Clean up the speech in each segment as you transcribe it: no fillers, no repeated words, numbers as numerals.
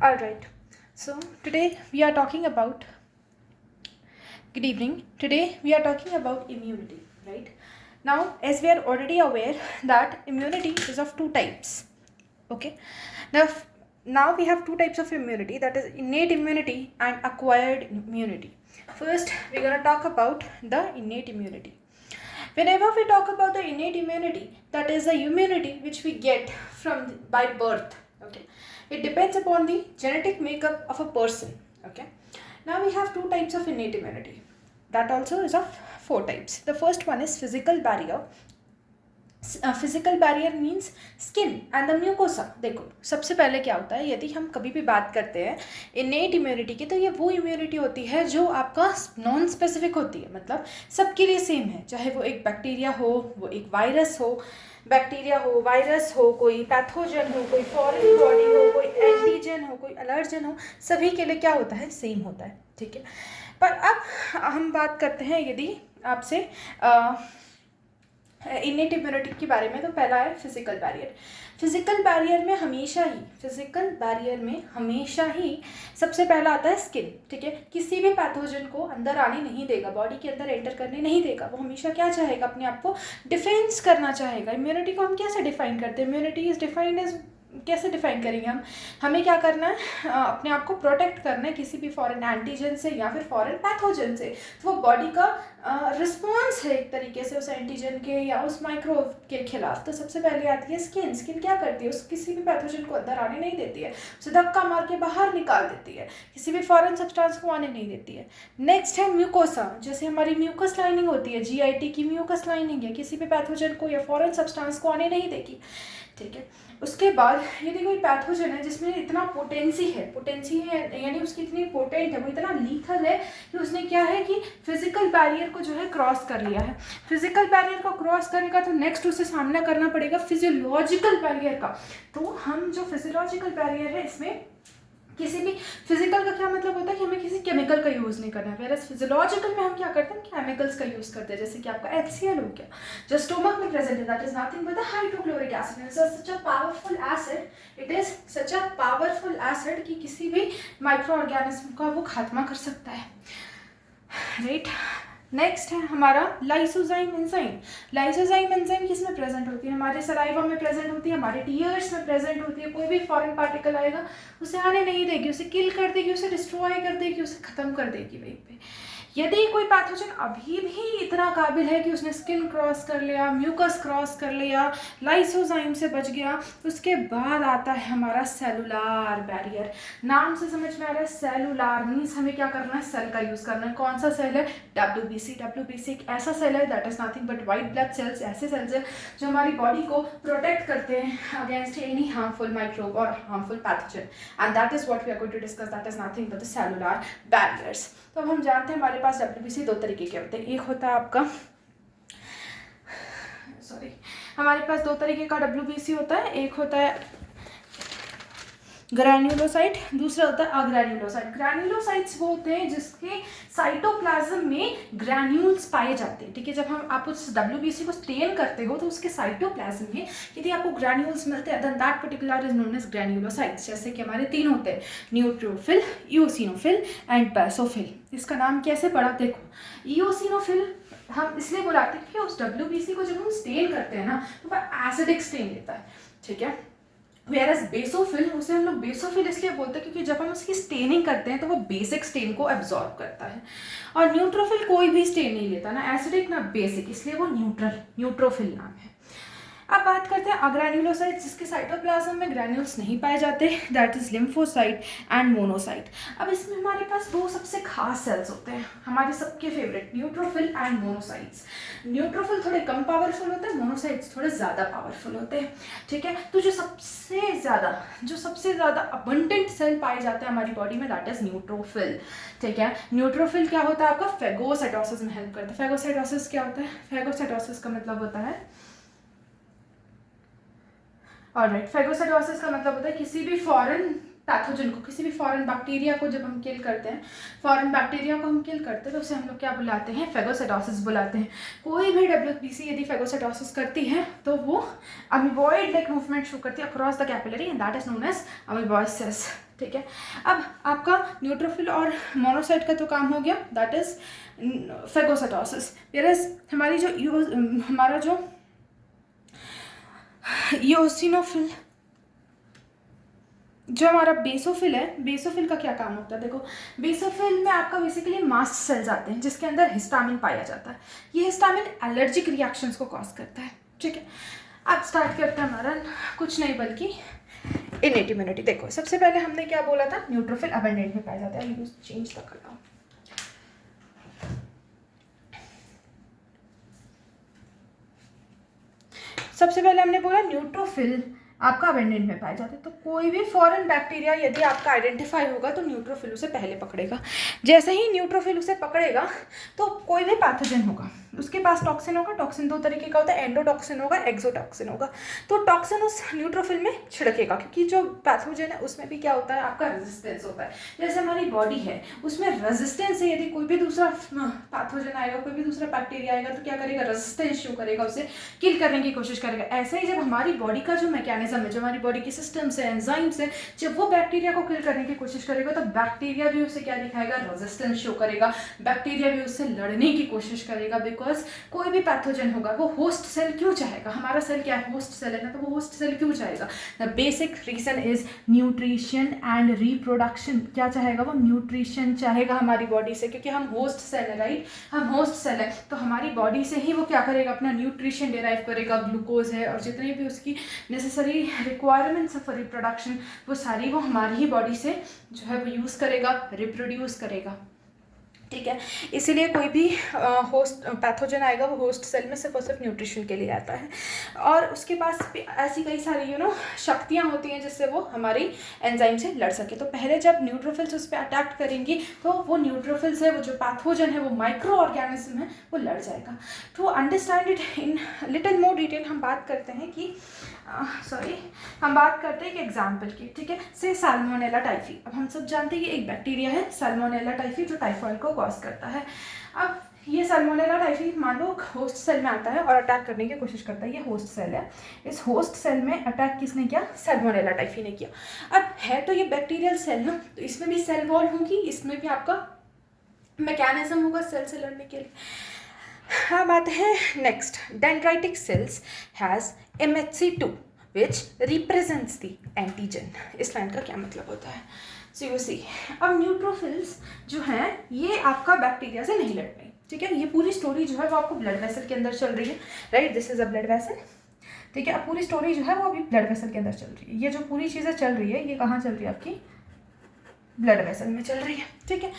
All right. So today we are talking about. Good evening. Today we are talking about immunity, right? Now, as we are already aware that immunity is of two types. Okay. Now, now we have two types of immunity, that is innate immunity and acquired immunity. First, we're gonna talk about the innate immunity. Whenever we talk about the innate immunity, that is the immunity which we get from by birth. Okay, it depends upon the genetic makeup of a person. Okay, now we have two types of innate immunity. That also is of four types. The first one is physical barrier. Physical barrier means skin and the mucosa. देखो सबसे पहले क्या होता है, यदि हम कभी भी बात करते हैं इनेट इम्यूनिटी की, तो ये वो इम्यूनिटी होती है जो आपका नॉन स्पेसिफिक होती है, मतलब सबके लिए सेम है, चाहे वो एक बैक्टीरिया हो, वो एक वायरस हो, बैक्टीरिया हो, वायरस हो, कोई पैथोजन हो, कोई फॉरेन बॉडी हो, कोई एंटीजन हो, कोई अलर्जन हो, सभी के लिए क्या होता है, सेम होता है. ठीक है, पर अब हम बात करते हैं यदि आपसे इनेट इम्यूनिटी के बारे में, तो पहला है फिजिकल बैरियर. फिजिकल बैरियर में हमेशा ही सबसे पहला आता है स्किन. ठीक है, किसी भी पैथोजन को अंदर आने नहीं देगा, बॉडी के अंदर एंटर करने नहीं देगा. वो हमेशा क्या चाहेगा, अपने आप को डिफेंस करना चाहेगा. इम्यूनिटी को हम कैसे डिफाइन करते हैं, इम्यूनिटी इज डिफाइंड एज, कैसे डिफाइन करेंगे हम, हमें क्या करना है, अपने आप को प्रोटेक्ट करना है किसी भी फॉरेन एंटीजन से या फिर फॉरेन पैथोजन से. तो वो बॉडी का रिस्पॉन्स है एक तरीके से उस एंटीजन के या उस माइक्रोब के खिलाफ. तो सबसे पहले आती है स्किन. स्किन क्या करती है, उस किसी भी पैथोजन को अंदर आने नहीं देती है, उसे धक्का मार के बाहर निकाल देती है, किसी भी फॉरेन सब्सटेंस को आने नहीं देती है. नेक्स्ट है म्यूकोसा. जैसे हमारी म्यूकस लाइनिंग होती है, GIT की म्यूकस लाइनिंग है, किसी भी पैथोजन को या फॉरेन सब्सटेंस को आने नहीं देगी. ठीक है, उसके बाद यदि कोई पैथोजन है जिसमें इतना पोटेंसी है यानी उसकी इतनी पोटेंट है, वो इतना लीथल है कि उसने क्या है कि फिजिकल बैरियर को जो है क्रॉस कर लिया है. फिजिकल बैरियर को क्रॉस करेगा तो नेक्स्ट उसे सामना करना पड़ेगा फिजियोलॉजिकल बैरियर का. तो हम जो फिजियोलॉजिकल बैरियर है, इसमें किसी भी फिजिकल का क्या मतलब होता है कि हमें किसी केमिकल का यूज़ नहीं करना है, वेरस फिजियोलॉजिकल में हम क्या करते हैं, केमिकल्स का यूज़ करते हैं. जैसे कि आपका HCl हो गया, जो स्टोमक में प्रेजेंट है, that is nothing but the hydrochloric acid. It's such a powerful acid, it is such a powerful acid कि किसी भी माइक्रो ऑर्गेनिज्म का वो खात्मा कर सकता है. राइट. नेक्स्ट है हमारा लाइसोजाइम एंजाइम. लाइसोजाइम एंजाइम किसमें प्रेजेंट होती है, हमारे सलाइवा में प्रेजेंट होती है, हमारे टीयर्स में प्रेजेंट होती है. कोई भी फॉरेन पार्टिकल आएगा उसे आने नहीं देगी, उसे किल कर देगी, उसे डिस्ट्रॉय कर देगी, उसे ख़त्म कर देगी वहीं पे. यदि कोई पैथोजन अभी भी इतना काबिल है कि उसने स्किन क्रॉस कर लिया, म्यूकस क्रॉस कर लिया, लाइसोजाइम से बच गया, उसके बाद आता है हमारा सेलुलार बैरियर. नाम से समझ में आ रहा है, सेलुलार मीन्स हमें क्या करना है, सेल का यूज़ करना है. कौन सा सेल है, WBC एक ऐसा सेल है that is nothing but white blood cells. ऐसे सेल्स है जो हमारी बॉडी को प्रोटेक्ट करते हैं अगेंस्ट एनी हार्मफुल माइक्रोब और harmful pathogen, and that is what we are going to discuss. That is nothing but the cellular barriers. तो अब हम जानते हैं हमारे पास WBC दो तरीके के होते हैं. एक होता है आपका हमारे पास दो तरीके का WBC होता है. एक होता है ग्रैन्युलोसाइट, दूसरा होता है अग्रैन्युलोसाइट. ग्रैन्युलोसाइट्स वो होते हैं जिसके साइटोप्लाज्म में ग्रैन्यूल्स पाए जाते हैं. ठीक है, जब आप उस WBC को स्टेन करते हो तो उसके साइटोप्लाज्म में यदि आपको ग्रैन्यूल्स मिलते हैं, then that particular is known as granulocytes. जैसे कि हमारे तीन होते हैं, न्यूट्रोफिल, इओसिनोफिल एंड बेसोफिल. इसका नाम कैसे पड़ा, देखो इओसिनोफिल हम इसलिए बुलाते हैं कि उस WBC को जब हम स्टेन करते हैं ना, तो वह एसिडिक स्टेन लेता है. ठीक है, वेरस बेसोफिल, उसे हम लोग बेसोफिल इसलिए बोलते हैं क्योंकि जब हम उसकी स्टेनिंग करते हैं तो वो बेसिक स्टेन को एब्जॉर्ब करता है. और न्यूट्रोफिल कोई भी स्टेन नहीं लेता, ना एसिडिक ना बेसिक, इसलिए वो न्यूट्रोफिल नाम है. अब बात करते हैं अग्रैन्युलोसाइट, जिसके साइटोप्लाज्म में ग्रैन्यूल्स नहीं पाए जाते, that is lymphocyte and monocyte. अब इसमें हमारे पास दो सबसे खास सेल्स होते हैं, हमारे सबके favourite, neutrophil and monocytes. Neutrophil थोड़े कम पावरफुल होते हैं, मोनोसाइट्स थोड़े ज़्यादा पावरफुल होते हैं. ठीक है, तो जो सबसे ज़्यादा अबंडेंट सेल पाए जाते हैं हमारी बॉडी में, दैट इज न्यूट्रोफिल. ठीक है, न्यूट्रोफिल क्या होता है आपका, फेगोसाइटोसिस में हेल्प करता है. फेगोसाइटोसिस क्या होता है, फेगोसाइटोसिस का मतलब होता है, ऑलराइट, फेगोसाइटोसिस का मतलब होता है किसी भी फॉरेन पैथोजन को, किसी भी फॉरेन बैक्टीरिया को जब हम किल करते हैं, फॉरेन बैक्टीरिया को हम किल करते हैं तो उसे हम लोग क्या बुलाते हैं, फेगोसाइटोसिस बुलाते हैं. कोई भी WBC यदि फेगोसाइटोसिस करती है तो वो अमीबॉइड लाइक मूवमेंट शो करती है across the capillary, and that is known as amoebosis. ठीक है। अब आपका न्यूट्रोफिल और मोनोसाइट का तो काम हो गया, दैट इज फेगोसाइटोसिस। हमारा जो ईओसिनोफिल, जो हमारा बेसोफिल है, बेसोफिल का क्या काम होता है? देखो, बेसोफिल में आपका बेसिकली मास्ट सेल्स आते हैं जिसके अंदर हिस्टामिन पाया जाता है। ये हिस्टामिन एलर्जिक रिएक्शंस को कॉज करता है, ठीक है। अब स्टार्ट करते हैं हमारा कुछ नहीं बल्कि इनेट इम्यूनिटी। देखो, सबसे पहले हमने क्या बोला था? न्यूट्रोफिल अबंडेंट में पाया जाता है। Change the colour. सबसे पहले हमने बोला न्यूट्रोफिल आपका अबंडेंट में पाए जाते हैं। तो कोई भी फॉरेन बैक्टीरिया यदि आपका आइडेंटिफाई होगा तो न्यूट्रोफिल उसे पहले पकड़ेगा। जैसे ही न्यूट्रोफिल उसे पकड़ेगा तो कोई भी पैथोजन होगा, उसके पास टॉक्सिन होगा। टॉक्सिन 2 तरीके का होता है, एंडोटॉक्सिन होगा, एक्सोटॉक्सिन होगा। तो टॉक्सिन उस न्यूट्रोफिल में छिड़केगा, क्योंकि जो पैथोजन है उसमें भी क्या होता है? आपका रेजिस्टेंस होता है। जैसे हमारी बॉडी है, उसमें रेजिस्टेंस है। यदि कोई भी दूसरा पैथोजन आएगा, कोई भी दूसरा बैक्टीरिया आएगा तो क्या करेगा? रेजिस्टेंस शो करेगा, उसे किल करने की कोशिश करेगा। ऐसे ही जब हमारी बॉडी का जो मैकेनिज्म है, जो हमारी बॉडी की सिस्टम्स है, एंजाइम्स है, जब वो बैक्टीरिया को किल करने की कोशिश करेगा तो बैक्टीरिया भी उसे क्या दिखाएगा? रेजिस्टेंस शो करेगा। बैक्टीरिया भी उससे लड़ने की कोशिश करेगा, बिकॉज कोई भी पैथोजन होगा वो होस्ट सेल क्यों चाहेगा? हमारा सेल क्या है? होस्ट सेल है ना, तो वो होस्ट सेल क्यों चाहेगा? The basic reason is nutrition and reproduction. क्या चाहेगा वो? न्यूट्रिशन चाहेगा हमारी बॉडी से, क्योंकि हम होस्ट सेल है, राइट? हम होस्ट सेल है, तो हमारी बॉडी से ही वो क्या करेगा? अपना न्यूट्रिशन डिराइव करेगा। ग्लूकोज है और जितनी भी उसकी नेसेसरी रिक्वायरमेंट्स फॉर रिप्रोडक्शन, वो सारी वो हमारी ही बॉडी से जो है वो यूज़ करेगा, रिप्रोड्यूस करेगा, ठीक है। इसीलिए कोई भी होस्ट पैथोजन आएगा वो होस्ट सेल में सिर्फ और सिर्फ न्यूट्रिशन के लिए आता है। और उसके पास ऐसी कई सारी शक्तियाँ होती हैं जिससे वो हमारी एंजाइम से लड़ सके। तो पहले जब न्यूट्रोफिल्स उस पर अटैक करेंगी तो वो न्यूट्रोफिल्स है, वो जो पैथोजन है, वो माइक्रो ऑर्गेनिज्म है, वो लड़ जाएगा। To understand it in little more detail हम बात करते हैं कि हम बात करते हैं एक एग्जाम्पल की, ठीक है। से साल्मोनेला टाइफी। अब हम सब जानते हैं कि एक बैक्टीरिया है साल्मोनेला टाइफी जो टाइफॉइड को कॉज करता है। अब ये साल्मोनेला टाइफी मान लो होस्ट सेल में आता है और अटैक करने की कोशिश करता है। ये होस्ट सेल है, इस होस्ट सेल में अटैक किसने किया? साल्मोनेला टाइफी ने किया। अब है तो ये बैक्टीरियल सेल ना, तो इसमें भी सेल वॉल होगी, इसमें भी आपका मैकेनिज्म होगा सेल से लड़ने के लिए। हाँ, बात है next. Dendritic sales has MHC2 which represents the antigen। इस लाइन का क्या मतलब होता है? So you see, अब न्यूट्रोफिल्स जो हैं ये आपका बैक्टीरिया से नहीं लड़ रही, ठीक है। ये पूरी स्टोरी जो है वो आपको ब्लड वेसल के अंदर चल रही है, right? This is a blood vessel, ठीक है। अब पूरी स्टोरी जो है वो अभी ब्लड वेसल के अंदर चल रही है। ये जो पूरी चीज़ें चल रही है ये कहाँ चल रही है? आपकी ब्लड वेसल में चल रही है, ठीक है।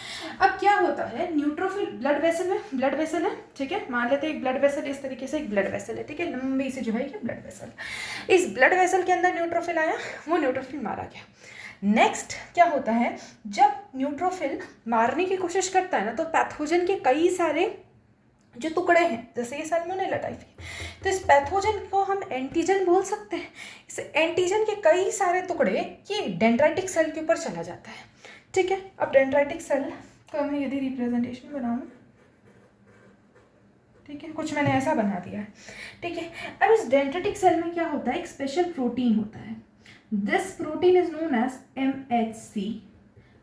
अब क्या होता है? न्यूट्रोफिल ब्लड वेसल में, ब्लड वेसल है, ठीक है। मान लेते हैं एक ब्लड वेसल, इस तरीके से एक ब्लड वेसल है, ठीक है। लंबी सी जो है ये ब्लड वेसल। इस ब्लड वेसल के अंदर न्यूट्रोफिल आया, वो न्यूट्रोफिल मारा गया। नेक्स्ट क्या होता है? जब न्यूट्रोफिल मारने की कोशिश करता है ना, तो पैथोजन के कई सारे जो टुकड़े हैं, जैसे ये साल्मोनेला टाइफी, तो इस पैथोजन को हम एंटीजन बोल सकते हैं। इस एंटीजन के कई सारे टुकड़े ये डेंड्राइटिक सेल के ऊपर चला जाता है, ठीक है। अब डेंड्राइटिक सेल का मैं यदि रिप्रेजेंटेशन बनाऊँ, ठीक है, कुछ मैंने ऐसा बना दिया है, ठीक है। अब इस डेंड्राइटिक सेल में क्या होता है? एक स्पेशल प्रोटीन होता है। This protein is known as MHC,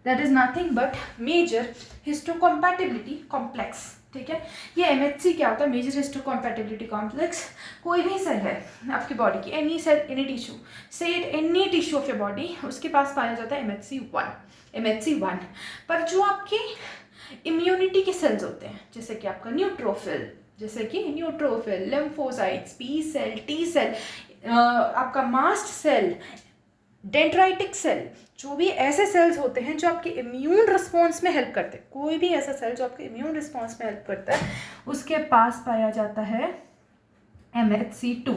that is nothing but major histocompatibility complex, ठीक है। ये MHC क्या होता है? Major histocompatibility complex. कोई भी सेल है आपकी बॉडी की, any cell, any tissue, say any tissue of your body, उसके पास पाया जाता है MHC1। पर जो आपके इम्यूनिटी के सेल्स होते हैं, जैसे कि आपका neutrophil, lymphocytes, B cell, T cell, आपका मास्ट सेल, डेंड्राइटिक सेल, जो भी ऐसे सेल्स होते हैं जो आपके इम्यून रिस्पॉन्स में हेल्प करते हैं, कोई भी ऐसा सेल जो आपके इम्यून रिस्पॉन्स में हेल्प करता है, उसके पास पाया जाता है MHC2।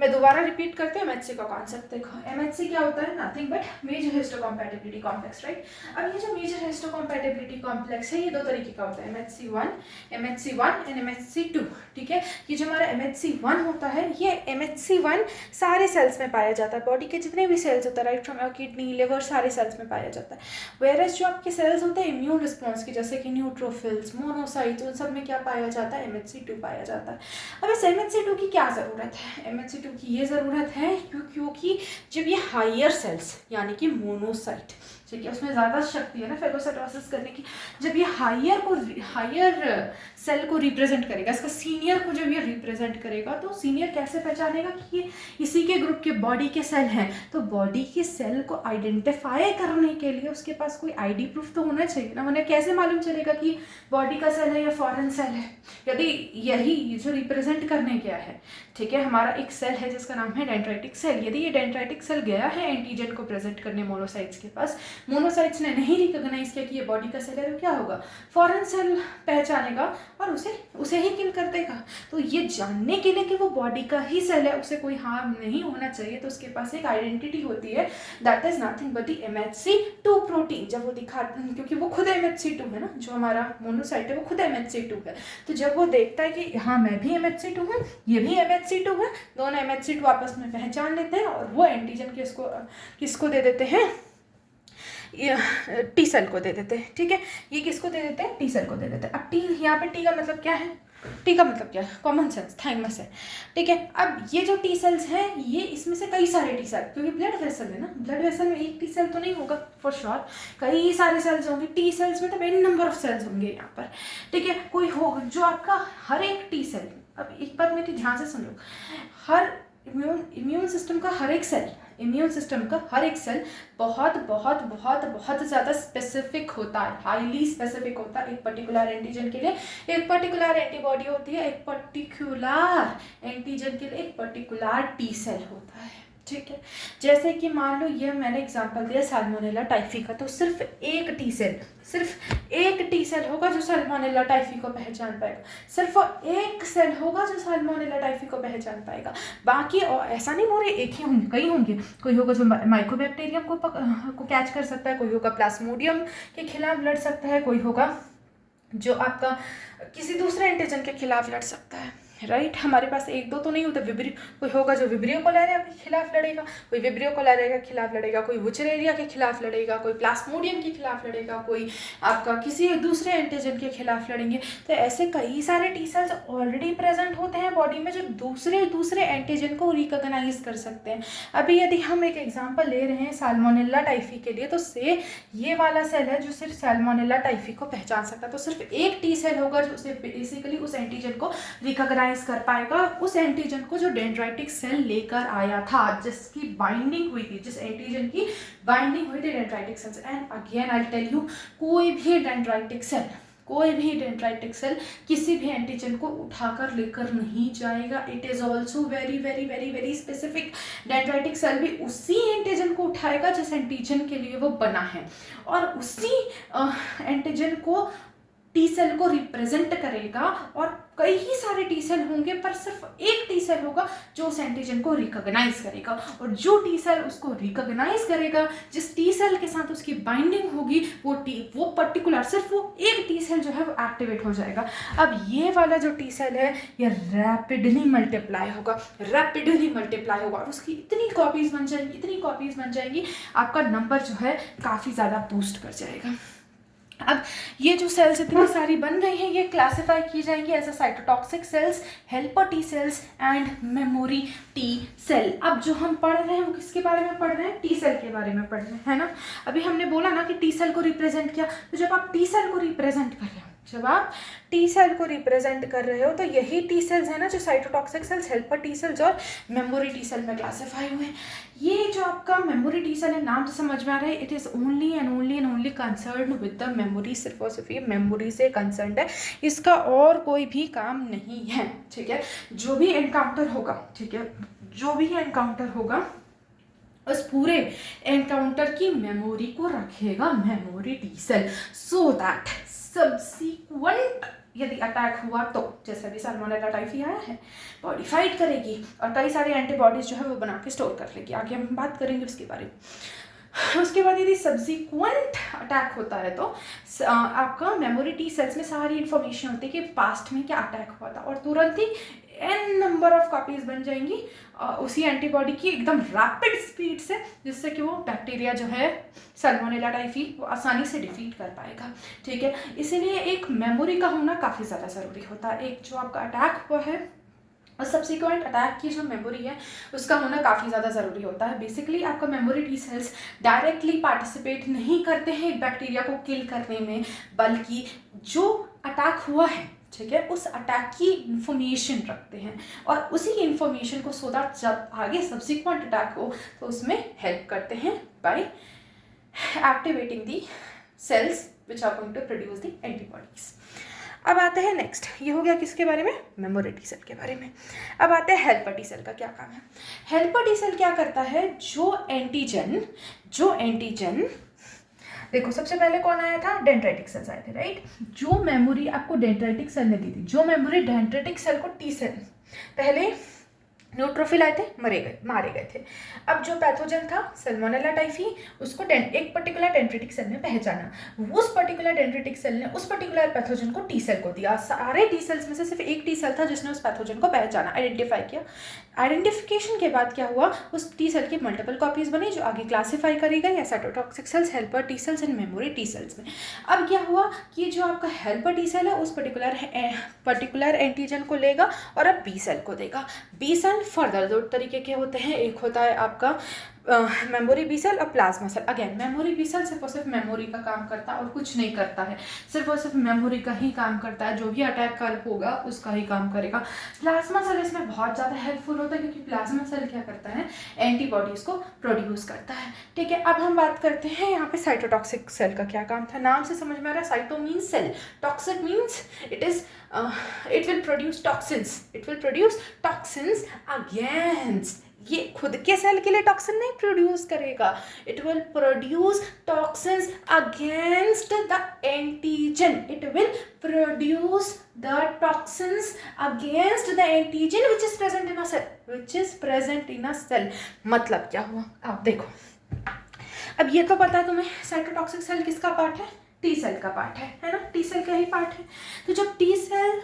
मैं दोबारा रिपीट करते हैं MHC का कॉन्सेप्ट। देखो, MHC क्या होता है? Nothing but major histocompatibility complex, right. अब ये जो मेजर हिस्टोकम्पैटिबिलिटी कॉम्प्लेक्स है ये दो तरीके का होता है, MHC1 एंड MHC2, ठीक है। ये जो हमारा MHC1 होता है, ये MHC1 सारे सेल्स में पाया जाता है, बॉडी के जितने भी सेल्स होता है, राइट फ्रॉम किडनी, लिवर, सारे सेल्स में पाया जाता है। वेयरएज जो आपके सेल्स होते हैं इम्यून रिस्पॉन्स के, जैसे कि न्यूट्रोफिल्स, मोनोसाइट्स, उन सब में क्या पाया जाता है? MHC2 पाया जाता है। अब इस MHC2 की क्या ज़रूरत है? MHC2 की ये ज़रूरत है क्योंकि जब ये हायर सेल्स यानी कि मोनोसाइट, ठीक है, उसमें ज़्यादा शक्ति है ना फेगोसाइटोसिस करने की। जब ये हायर सेल को रिप्रेजेंट करेगा, इसका सीनियर को जब ये रिप्रेजेंट करेगा, तो सीनियर कैसे पहचानेगा कि ये इसी के ग्रुप के बॉडी के सेल हैं। तो बॉडी के सेल को आइडेंटिफाई करने के लिए उसके पास कोई आईडी प्रूफ तो होना चाहिए ना, उन्हें कैसे मालूम चलेगा कि बॉडी का सेल है या फॉरेन सेल है। यदि यही जो रिप्रेजेंट करने गया है, ठीक है, हमारा एक सेल है जिसका नाम है डेंड्राइटिक सेल, यदि ये डेंड्राइटिक सेल गया है एंटीजन को प्रेजेंट करने मोनोसाइट्स के पास, मोनोसाइट्स ने नहीं रिकॉग्नाइज किया कि ये बॉडी का सेल है, तो क्या होगा, फॉरेन सेल पहचानेगा और उसे ही किल कर देगा। तो ये जानने के लिए कि वो बॉडी का ही सेल है, उसे कोई हार्म नहीं होना चाहिए, तो उसके पास एक आइडेंटिटी होती है, that is nothing but the MHC2 protein. जब वो क्योंकि वो खुद MHC2 है ना, जो हमारा मोनोसाइट है वो खुद MHC2 है, तो जब वो देखता है कि हाँ मैं भी MHC2 हूँ, ये भी MHC2 है, दोनों MHC2 आपस में पहचान लेते हैं और वो एंटीजन किसको दे देते हैं, टी सेल को दे देते हैं। ठीक है, ये किसको दे देते हैं, टी सेल को दे देते हैं। अब टी, यहाँ पे टी का मतलब क्या है, टी का मतलब क्या है, कॉमन सेंस, थाइमस है। ठीक है, अब ये जो टी सेल्स हैं, ये इसमें से कई सारे टी सेल, क्योंकि ब्लड वेसल है ना, ब्लड वेसल में एक टी सेल तो नहीं होगा फॉर श्योर, कई सारे सेल्स होंगे। टी सेल्स मतलब एन नंबर ऑफ सेल्स होंगे यहाँ पर। ठीक है, कोई हो जो आपका हर एक टी सेल, अब एक बात मेरी ध्यान से सुन लो, हर इम्यून सिस्टम का हर एक सेल, इम्यून सिस्टम का हर एक सेल बहुत बहुत बहुत बहुत ज़्यादा स्पेसिफिक होता है, हाईली स्पेसिफिक होता है एक पर्टिकुलर एंटीजन के लिए। एक पर्टिकुलर एंटीबॉडी होती है, एक पर्टिकुलर एंटीजन के लिए एक पर्टिकुलर टी सेल होता है। ठीक है, जैसे कि मान लो ये मैंने एग्जांपल दिया साल्मोनेला टाइफी का, तो सिर्फ एक टी सेल होगा जो साल्मोनेला टाइफी को पहचान पाएगा, सिर्फ एक सेल होगा जो साल्मोनेला टाइफी को पहचान पाएगा। बाकी और ऐसा नहीं बोल रहे एक ही होंगे, कई होंगे, कोई होगा जो माइकोबैक्टीरियम को कैच कर सकता है, कोई होगा प्लाज्मोडियम के खिलाफ लड़ सकता है, कोई होगा जो आपका किसी दूसरे एंटीजन के खिलाफ लड़ सकता है। राइट, हमारे पास एक दो तो नहीं होता, कोई होगा जो विब्रियो कोलेरिया के खिलाफ लड़ेगा, कोई विब्रियो कोलेरिया के खिलाफ लड़ेगा, कोई वुचरेरिया के खिलाफ लड़ेगा, कोई प्लाज्मोडियम के खिलाफ लड़ेगा, कोई आपका किसी दूसरे एंटीजन के खिलाफ लड़ेंगे। तो ऐसे कई सारे टी सेल्स ऑलरेडी प्रेजेंट होते हैं बॉडी में जो दूसरे एंटीजन को रिकॉग्नाइज कर सकते हैं। अभी यदि हम एक एग्जाम्पल ले रहे हैं साल्मोनेला टाइफी के लिए, तो से ये वाला सेल है जो सिर्फ साल्मोनेला टाइफी को पहचान सकता है, तो सिर्फ एक टी सेल होगा जो उसे बेसिकली उस एंटीजन को रिकॉग्नाइज कर पाएगा, उस एंटीजन को जो डेंड्राइटिक सेल लेकर आया था, जिसकी बाइंडिंग हुई थी, जिस एंटीजन की बाइंडिंग हुई थी डेंड्राइटिक सेल से। And again I tell you, कोई भी डेंड्राइटिक सेल किसी भी एंटीजन को उठाकर लेकर नहीं जाएगा। It is also very very very very specific. Dendritic cell भी उसी एंटीजन को उठाएगा जिस एंटीजन के लिए वो बना है, और उसी एंटीजन को टी सेल को रिप्रेजेंट करेगा, और कई ही सारे टी सेल होंगे पर सिर्फ एक टी सेल होगा जो उस एंटीजन को रिकॉग्नाइज करेगा। और जो टी सेल उसको रिकॉग्नाइज करेगा, जिस टी सेल के साथ उसकी बाइंडिंग होगी, वो पर्टिकुलर सिर्फ वो एक टी सेल जो है वो एक्टिवेट हो जाएगा। अब ये वाला जो टी सेल है ये रैपिडली मल्टीप्लाई होगा और उसकी इतनी कॉपीज बन जाएंगी, आपका नंबर जो है काफ़ी ज़्यादा बूस्ट कर जाएगा। अब ये जो सेल्स इतनी सारी बन गई हैं, ये क्लासिफाई की जाएंगी as cytotoxic cells, helper T cells and memory T cell. अब जो हम पढ़ रहे हैं वो किसके बारे में पढ़ रहे हैं, टी सेल के बारे में पढ़ रहे हैं, है ना। अभी हमने बोला ना कि टी सेल को रिप्रेजेंट किया, तो जब आप टी सेल को रिप्रेजेंट कर रहे हो तो यही टी सेल्स है ना जो cytotoxic cells, helper T cells और मेमोरी टी सेल में क्लासिफाई हुए हैं। ये जो आपका मेमोरी टी सेल है, नाम से समझ में आ रहा है, it is only and only concern with the memory, सिर्फ और सिर्फ ये मेमोरी से कंसर्न है, इसका और कोई भी काम नहीं है। ठीक है, जो भी एनकाउंटर होगा उस पूरे एनकाउंटर की मेमोरी को रखेगा memory T cell, so that subsequent यदि अटैक हुआ तो, जैसे अभी साल्मोनेला टाइफी आया है, बॉडी फाइट करेगी और कई सारे एंटीबॉडीज जो है वो बना के स्टोर कर लेगी। आगे हम बात करेंगे उसके बारे में। उसके बाद यदि सब्सिक्वेंट अटैक होता है तो आपका मेमोरी टी सेल्स में सारी इन्फॉर्मेशन होती है कि पास्ट में क्या अटैक हुआ था, और तुरंत ही n नंबर ऑफ कॉपीज बन जाएंगी उसी एंटीबॉडी की एकदम रैपिड स्पीड से, जिससे कि वो बैक्टीरिया जो है साल्मोनेला टाइफी वो आसानी से डिफीट कर पाएगा। ठीक है, इसीलिए एक मेमोरी का होना काफ़ी ज़्यादा ज़रूरी होता है। एक जो आपका अटैक हुआ है और सब्सिक्वेंट अटैक की जो मेमोरी है उसका होना काफ़ी ज़्यादा ज़रूरी होता है। बेसिकली आपका memory T sales directly participate नहीं करते हैं एक बैक्टीरिया को किल करने में, बल्कि जो अटैक हुआ है, ठीक है, उस अटैक की इंफॉर्मेशन रखते हैं और उसी इंफॉर्मेशन को सो दैट जब आगे सब्सिक्वेंट अटैक हो तो उसमें हेल्प करते हैं by activating the cells which are going to produce the antibodies. अब आते हैं नेक्स्ट, ये हो गया किसके बारे में, मेमोरी टी सेल के बारे में। अब आते हैं हेल्पर टी सेल का क्या काम है। हेल्पर टी सेल क्या करता है, जो एंटीजन देखो सबसे पहले कौन आया था, डेंड्राइटिक सेल्स आए थे, राइट। जो मेमोरी आपको डेंड्राइटिक सेल ने दी थी, जो मेमोरी डेंड्राइटिक सेल को टी सेल, पहले न्यूट्रोफिल आए थे, मारे गए थे। अब जो पैथोजन था सैल्मोनेला टाइफी, उसको एक पर्टिकुलर डेंड्राइटिक सेल ने पहचाना, उस पर्टिकुलर डेंड्राइटिक सेल ने उस पर्टिकुलर पैथोजन को टी सेल को दिया। सारे टी सेल्स में से सिर्फ एक टी सेल था जिसने उस पैथोजन को पहचाना, आइडेंटिफाई किया। आइडेंटिफिकेशन के बाद क्या हुआ, उस टी सेल की मल्टीपल कॉपीज बनी जो आगे क्लासीफाई करी गई cytotoxic cells, helper T cells and memory T cells में। अब क्या हुआ कि जो आपका हेल्पर टी सेल है उस पर्टिकुलर एंटीजन को लेगा और अब बी सेल को देगा। बी सेल फर्दर दो तरीके के होते हैं, एक होता है आपका मेमोरी बी सेल और plasma cell. Again memory B cell सिर्फ और सिर्फ मेमोरी का काम करता है और कुछ नहीं करता है, सिर्फ और सिर्फ मेमोरी का ही काम करता है, जो भी अटैक कर होगा उसका ही काम करेगा। प्लाज्मा सेल इसमें बहुत ज़्यादा हेल्पफुल होता है क्योंकि प्लाज्मा सेल क्या करता है, एंटीबॉडीज़ को प्रोड्यूस करता है, ठीक है। अब हम बात करते हैं यहाँ पे साइटोटॉक्सिक सेल का क्या काम था। नाम से समझ में आ रहा है, cyto means cell, toxic means it will produce toxins against, ये खुद के सेल के लिए टॉक्सिन नहीं प्रोड्यूस करेगा, it will produce toxins against the antigen, it will produce the toxins against the antigen which is present in a cell. मतलब क्या हुआ आप देखो, अब ये तो पता है तुम्हें साइटोटॉक्सिक सेल किसका पार्ट है, टी सेल का पार्ट है ना, टी सेल का ही पार्ट है। तो जब टी सेल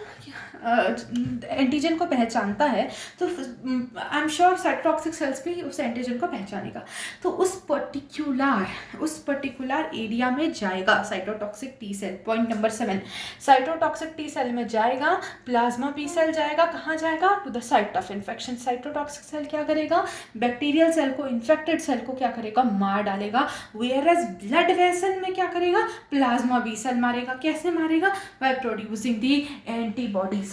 एंटीजन को पहचानता है तो I am sure cytotoxic cells भी उस एंटीजन को पहचानेगा, तो उस पर्टिकुलर एरिया में जाएगा cytotoxic T cell. Point number 7, cytotoxic T cell में जाएगा, प्लाज्मा बी सेल जाएगा, कहाँ जाएगा, to the site of infection. Cytotoxic cell क्या करेगा, बैक्टीरियल सेल को, इन्फेक्टेड सेल को क्या करेगा, मार डालेगा। वेयरएज ब्लड वेसल में क्या करेगा, प्लाज्मा बी सेल मारेगा। कैसे मारेगा, by producing the antibodies.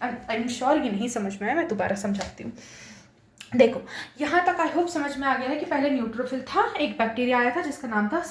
I am sure ये नहीं समझ में आया, मैं दोबारा समझाती हूँ। देखो यहाँ तक आई होप समझ में आ गया है कि पहले न्यूट्रोफिल था, एक बैक्टीरिया आया था जिसका नाम था,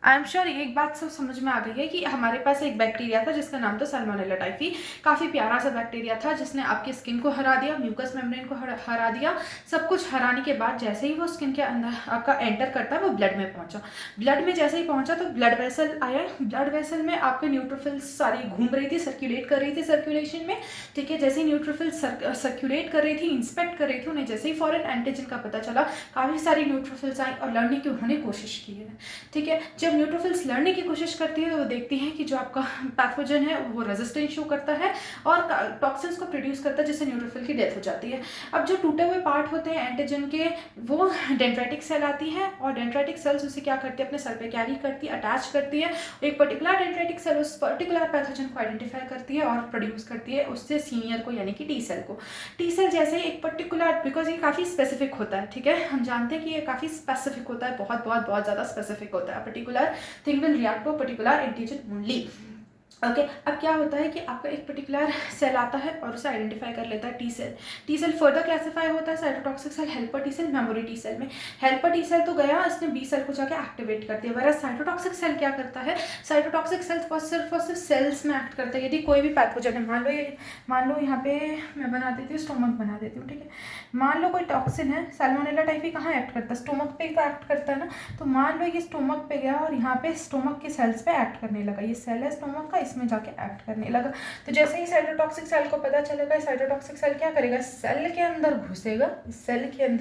आई एम श्योर एक बात सब समझ में आ गई है कि हमारे पास एक बैक्टीरिया था जिसका नाम था सैल्मोनेला टाइफी। काफ़ी प्यारा सा बैक्टीरिया था जिसने आपकी स्किन को हरा दिया, म्यूकस मेम्ब्रेन को हरा दिया। सब कुछ हराने के बाद जैसे ही वो स्किन के अंदर आपका एंटर करता है वो ब्लड में पहुंचा। ब्लड में जैसे ही पहुंचा तो ब्लड वेसल आया, ब्लड वेसल में आपके न्यूट्रोफिल्स सारी घूम रही थी, सर्कुलेट कर रही थी सर्कुलेशन में, ठीक है। जैसे ही न्यूट्रोफिल सर्कुलेट कर रही थी, इंस्पेक्ट कर रही थी, उन्हें जैसे ही फॉरेन एंटीजन का पता चला, काफ़ी सारी न्यूट्रोफिल्स आई और लड़ने की उन्होंने कोशिश की है, ठीक है। जब न्यूट्रोफिल्स लड़ने की कोशिश करती है तो वो देखती हैं कि जो आपका पैथोजन है वो रेजिस्टेंस शो करता है और टॉक्सिन्स को प्रोड्यूस करता है, जिससे न्यूट्रोफिल की डेथ हो जाती है। अब जो टूटे हुए पार्ट होते हैं एंटीजन के, वो डेंड्राइटिक सेल आती है और डेंड्राइटिक सेल्स उसे क्या करती है, अपने सेल पे कैरी करती है, अटैच करती है। एक पर्टिकुलर डेंड्राइटिक सेल उस पर्टिकुलर पैथोजन को आइडेंटिफाई करती है और प्रोड्यूस करती है उससे सीनियर को, यानी कि टी सेल को। टी सेल जैसे एक पर्टिकुलर, बिकॉज ये काफ़ी स्पेसिफिक होता है, ठीक है, हम जानते हैं कि ये काफ़ी स्पेसिफिक होता है, बहुत ज़्यादा स्पेसिफिक होता है। Particular thing will react to a particular antigen only. Okay अब क्या होता है कि आपका एक पर्टिकुलर सेल आता है और उसे आइडेंटिफाई कर लेता है T cell. T cell further classify होता है cytotoxic cell, helper T cell, memory T cell में। हेल्पर टी सेल तो गया, इसने बी सेल को जाके एक्टिवेट कर दिया। वरस साइटोटॉक्सिक सेल क्या करता है, साइटोटॉक्सिक सेल सिर्फ और सिर्फ सेल्स में एक्ट करता है। यदि कोई भी पैथोजन है, मान लो यहाँ पे मैं बना देती हूँ, स्टोमक बना देती हूँ, ठीक है। मान लो कोई टॉक्सिन है, सैल्मोनेला टाइफी कहाँ एक्ट करता है, स्टोमक पे तो एक्ट करता है ना। तो मान लो ये स्टोमक पे गया और यहाँ पे स्टोमक के सेल्स पे एक्ट करने लगा, ये सेल है स्टोमक का, इसमें जाके एक्ट करने लगा। तो जैसे ही साइटोटॉक्सिक सेल को पता चलेगा, साइटोटॉक्सिक सेल क्या करेगा, सेल के अंदर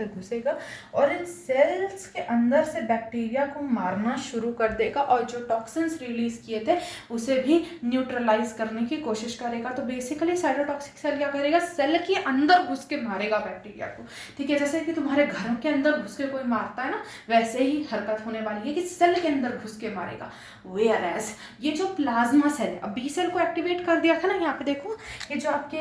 घुसेगा और इन सेल्स के अंदर से बैक्टीरिया को मारना शुरू कर देगा और जो टॉक्सिन्स रिलीज किए थे उसे भी न्यूट्रलाइज करने की कोशिश करेगा। तो बेसिकली साइटोटॉक्सिक सेल क्या करेगा, सेल के अंदर घुस के मारेगा बैक्टीरिया को, ठीक है। जैसे कि तुम्हारे घरों के अंदर घुस के कोई मारता है ना, वैसे ही हरकत होने वाली है कि सेल के अंदर घुस के मारेगा। वेयरएज ये जो प्लाज्मा सेल है, अब बी सेल को एक्टिवेट कर दिया था ना, यहाँ पे देखो ये जो आपके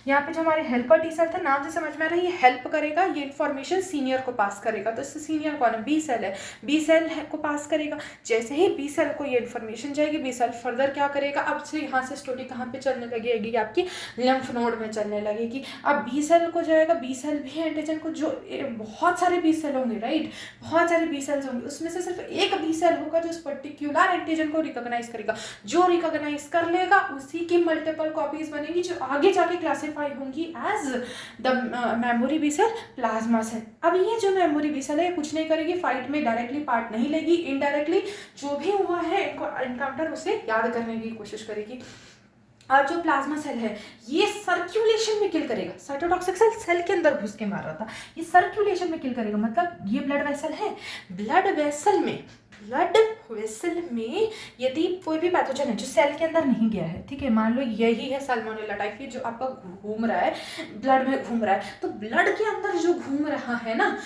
यहाँ पे जो हमारे हेल्पर टी सेल था, नाम से समझ में आ रहा है ये हेल्प करेगा, ये इन्फॉर्मेशन सीनियर को पास करेगा। तो इससे सीनियर कौन है? बी सेल है, बी सेल को पास करेगा। जैसे ही बी सेल को ये इन्फॉर्मेशन जाएगी, बी सेल फर्दर क्या करेगा, अब से यहाँ से स्टोरी कहाँ पे चलने लगेगी, आपकी लिम्फ नोड में चलने लगेगी। अब बी सेल को जाएगा, बी सेल भी एंटीजन को, जो बहुत सारे बी सेल होंगे राइट, बहुत सारे बी सेल्स होंगे, उसमें से सिर्फ एक बी सेल होगा जो उस पर्टिकुलर एंटीजन को रिकॉग्नाइज करेगा। जो रिकॉग्नाइज कर लेगा उसी की मल्टीपल कॉपीज बनेगी जो आगे जाके क्लासीफाई होंगी as the memory B cell, plasma cell. अब ये जो मेमोरी बी सेल है कुछ नहीं करेगी, फाइट में डायरेक्टली पार्ट नहीं लेगी, इनडायरेक्टली जो भी हुआ है एनकाउंटर उसे याद करने की कोशिश करेगी। और जो प्लाज्मा सेल है ये सर्कुलेशन में किल करेगा। साइटोटॉक्सिक सेल सेल के अंदर घुस के मार रहा था, ये सर्कुलेशन में किल करेगा। मतलब ये ब्लड वेसल है, ब्लड वेसल में यदि कोई भी पैथोजन है जो सेल के अंदर नहीं गया है, ठीक है, मान लो यही है साल्मोनेला टाइफी जो आपका घूम रहा है, ब्लड में घूम रहा है, तो ब्लड के अंदर जो घूम रहा है ना,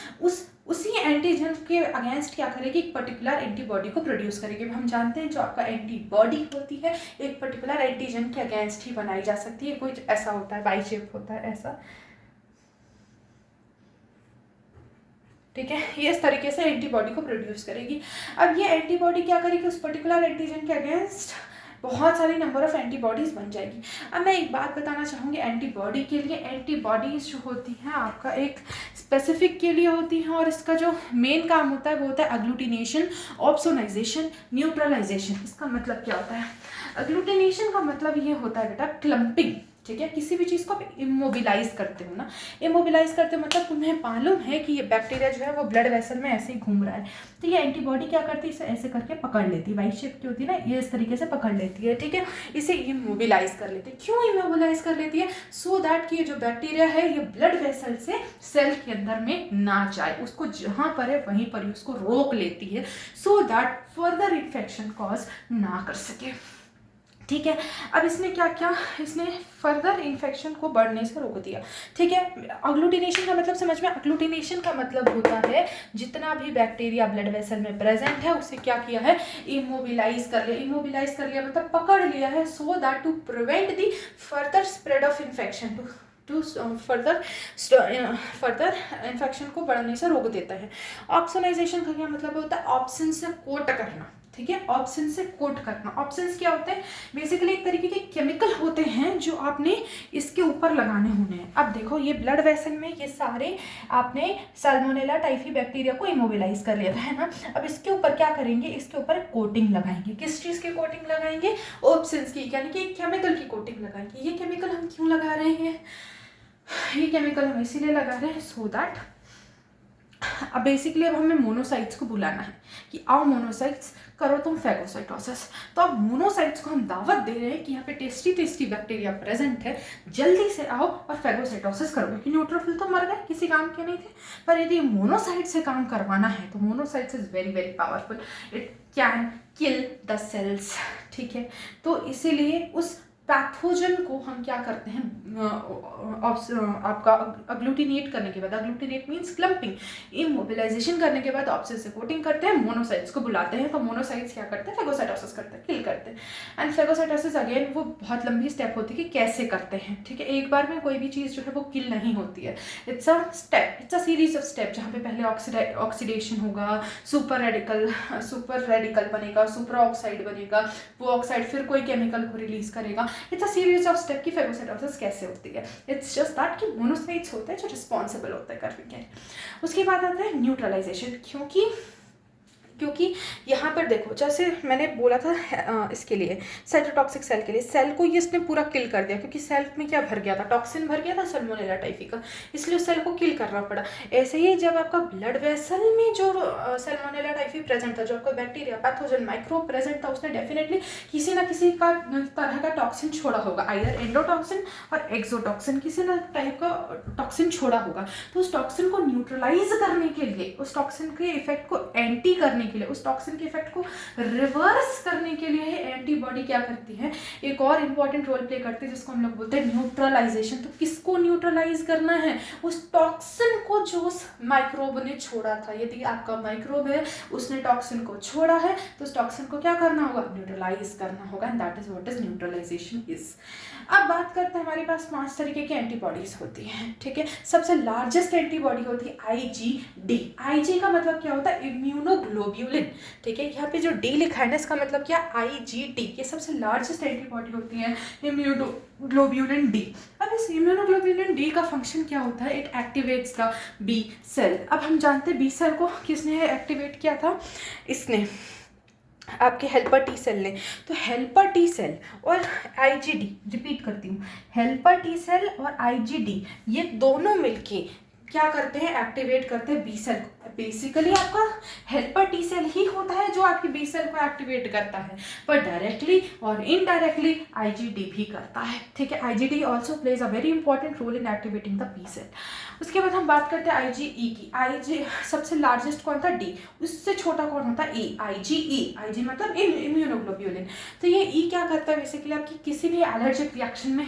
उसी एंटीजन के अगेंस्ट क्या करेगी, एक पर्टिकुलर एंटीबॉडी को प्रोड्यूस करेगी। हम जानते हैं जो आपका एंटीबॉडी होती है एक पर्टिकुलर एंटीजन के अगेंस्ट ही बनाई जा सकती है। कोई ऐसा होता है, बाई शेप होता है ऐसा, ठीक है, ये इस तरीके से एंटीबॉडी को प्रोड्यूस करेगी। अब ये एंटीबॉडी क्या करेगी, उस पर्टिकुलर एंटीजन के अगेंस्ट बहुत सारी नंबर ऑफ एंटीबॉडीज़ बन जाएगी। अब मैं एक बात बताना चाहूँगी एंटीबॉडी के लिए, एंटीबॉडीज़ जो होती हैं आपका एक स्पेसिफिक के लिए होती हैं, और इसका जो मेन काम होता है वो होता है अग्लूटिनेशन, ऑप्सोनाइजेशन, न्यूट्रलाइजेशन। इसका मतलब क्या होता है? अग्लूटिनेशन का मतलब ये होता है बेटा क्लम्पिंग, ठीक है, किसी भी चीज़ को आप इमोबिलाइज करते हो ना, इमोबिलाइज करते हो मतलब तुम्हें मालूम है कि ये बैक्टीरिया जो है वो ब्लड वेसल में ऐसे ही घूम रहा है, तो ये एंटीबॉडी क्या करती है, इसे ऐसे करके पकड़ लेती है, वाई शेप की होती है ना, ये इस तरीके से पकड़ लेती है, ठीक है, इसे इमोबिलाइज कर लेती है। क्यों इमोबिलाइज कर लेती है? सो दैट कि ये जो बैक्टीरिया है ये ब्लड वेसल से सेल के अंदर में ना जाए, उसको जहाँ पर है वहीं पर ही उसको रोक लेती है, so that further infection cause ना कर सके, ठीक है। अब इसने क्या किया, इसने फर्दर इन्फेक्शन को बढ़ने से रोक दिया, ठीक है। अग्लूटिनेशन का मतलब समझ में, अग्लूटिनेशन का मतलब होता है जितना भी बैक्टीरिया ब्लड वेसल में प्रेजेंट है उसे क्या किया है, इमोबिलाइज कर लिया। इमोबिलाइज कर लिया मतलब पकड़ लिया है, so that to prevent the further spread of infection, to further infection को बढ़ने से रोक देता है। ऑप्सोनाइजेशन का क्या मतलब होता है, ऑप्शन से कोट करना, ठीक है, ऑप्शन से कोट करना। ऑप्शंस क्या होते हैं, बेसिकली एक तरीके के केमिकल होते हैं जो आपने इसके ऊपर लगाने होने हैं। अब देखो ये ब्लड वेसल में ये सारे आपने साल्मोनेला टाइफी बैक्टीरिया को इमोबिलाइज कर लिया था, है ना। अब इसके ऊपर क्या करेंगे, इसके ऊपर कोटिंग लगाएंगे। किस चीज़ की कोटिंग लगाएंगे, ऑप्शंस की, यानी कि केमिकल की कोटिंग लगाएंगे। ये केमिकल हम क्यों लगा रहे हैं, ये केमिकल हम इसीलिए लगा रहे हैं सो दैट, अब बेसिकली अब हमें मोनोसाइट्स को बुलाना है कि आओ मोनोसाइट्स करो तुम फैगोसाइटोसिस। तो अब मोनोसाइट्स को हम दावत दे रहे हैं कि यहाँ पे टेस्टी बैक्टीरिया प्रेजेंट है, जल्दी से आओ और फैगोसाइटोसिस करो, क्योंकि न्यूट्रोफिल तो मर गए, किसी काम के नहीं थे। पर यदि मोनोसाइट से काम करवाना है तो monocytes is very very powerful, it can kill the cells, ठीक है। तो इसीलिए उस पैथोजन को हम क्या करते हैं, आपका अग्लूटिनेट करने के बाद, अग्लूटिनेट मीन्स क्लम्पिंग, इमोबिलाइजेशन करने के बाद ऑप्शन से कोटिंग करते हैं, मोनोसाइट्स को बुलाते हैं। तो मोनोसाइट्स क्या करते हैं, फेगोसाइटोसिस करते हैं, किल करते हैं। एंड फेगोसाइटोसिस अगेन वो बहुत लंबी स्टेप होती है कि कैसे करते हैं, ठीक है। एक बार में कोई भी चीज़ जो है वो किल नहीं होती है, it's a step, it's a series of step, जहाँ पे पहले ऑक्सीडेशन होगा, सुपर रेडिकल बनेगा, सुपर ऑक्साइड बनेगा, वो ऑक्साइड फिर कोई केमिकल को रिलीज करेगा। It's a series of step की फेगोसाइटोसिस कैसे होती है। इट्स जस्ट दैट कि मोनोसाइट्स होते हैं जो रिस्पॉन्सिबल होते हैं करने के। उसके बाद आता है न्यूट्रलाइजेशन, क्योंकि यहाँ पर देखो जैसे मैंने बोला था इसके लिए साइटोटॉक्सिक सेल के लिए, सेल को ये इसने पूरा किल कर दिया, क्योंकि सेल में क्या भर गया था, टॉक्सिन भर गया था साल्मोनेला टाइफी का, इसलिए उस सेल को किल करना पड़ा। ऐसे ही जब आपका ब्लड वेसल में जो साल्मोनेला टाइफी प्रेजेंट था, जो आपका बैक्टीरिया पैथोजन माइक्रोब प्रेजेंट था, उसने डेफिनेटली किसी ना किसी का तरह का टॉक्सिन छोड़ा होगा, आइदर एंडोटॉक्सिन और एक्सोटॉक्सिन, किसी ना टाइप का टॉक्सिन छोड़ा होगा। तो उस टॉक्सिन को न्यूट्रलाइज करने के लिए, उस टॉक्सिन के इफेक्ट को एंटी करने करने के लिए, उस टॉक्सिन के इफेक्ट को रिवर्स करने के लिए एंटीबॉडी क्या करती है, एक और इम्पॉर्टेंट रोल प्ले करती है जिसको हम लोग बोलते हैं न्यूट्रलाइजेशन। तो किसको न्यूट्रलाइज करना है, उस टॉक्सिन को जो उस माइक्रोब ने छोड़ा था। यदि आपका माइक्रोब है, उसने टॉक्सिन को छोड़ा है, तो उस टॉक्सिन को क्या करना होगा, न्यूट्रलाइज करना होगा, and that is what is neutralisation is. अब बात करते हैं, हमारे पास 5 तरीके की एंटीबॉडीज होती हैं, ठीक है। सबसे लार्जेस्ट एंटीबॉडी होती है IgD। IG का मतलब क्या होता है, इम्यूनोग्लोब्यूलिन, ठीक है। यहाँ पे जो D लिखा है ना, इसका मतलब क्या, IgD। ये सबसे लार्जेस्ट एंटीबॉडी होती है, इम्यूनोग्लोब्यूलिन D। अब इस इम्यूनोग्लोब्यूलिन D का फंक्शन क्या होता है, it activates the B cell. अब हम जानते हैं B सेल को किसने एक्टिवेट किया था, इसने, आपके हेल्पर टी सेल ने। तो हेल्पर टी सेल और IgD, रिपीट करती हूँ, हेल्पर टी सेल और IgD ये दोनों मिलके क्या करते हैं, एक्टिवेट करते हैं बी सेल को। बेसिकली आपका हेल्पर टी सेल ही होता है जो आपकी बी सेल को एक्टिवेट करता है, पर डायरेक्टली और इनडायरेक्टली IgD भी करता है, ठीक है। IgD also plays a very important role in activating the B cell. उसके बाद हम बात करते हैं IgE की। IG सबसे लार्जेस्ट कौन था, D। उससे छोटा कौन होता है, E। IG मतलब इम्यूनोग्लोब्यूलिन। तो ये E क्या करता है, बेसिकली आपकी किसी भी एलर्जिक रिएक्शन में,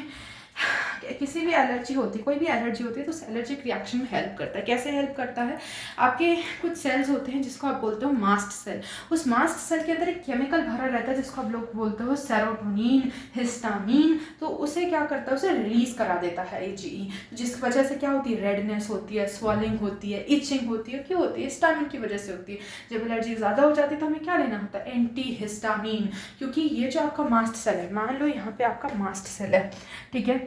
किसी भी एलर्जी होती है, कोई भी एलर्जी होती है, तो उस एलर्जिक रिएक्शन में हेल्प करता है। कैसे हेल्प करता है, आपके कुछ सेल्स होते हैं जिसको आप बोलते हो मास्ट सेल। उस मास्ट सेल के अंदर एक केमिकल भरा रहता है जिसको आप लोग बोलते हो सेरोटोनिन, हिस्टामिन। तो उसे क्या करता है, उसे रिलीज करा देता है IgE, जिस वजह से क्या होती है, रेडनेस होती है, स्वॉलिंग होती है, इचिंग होती है। क्यों होती है, हिस्टामिन की वजह से होती है। जब एलर्जी ज़्यादा हो जाती है तो हमें क्या लेना होता है, एंटी हिस्टामिन, क्योंकि ये जो आपका मास्ट सेल है, मान लो यहाँ पे आपका मास्ट सेल है, ठीक है।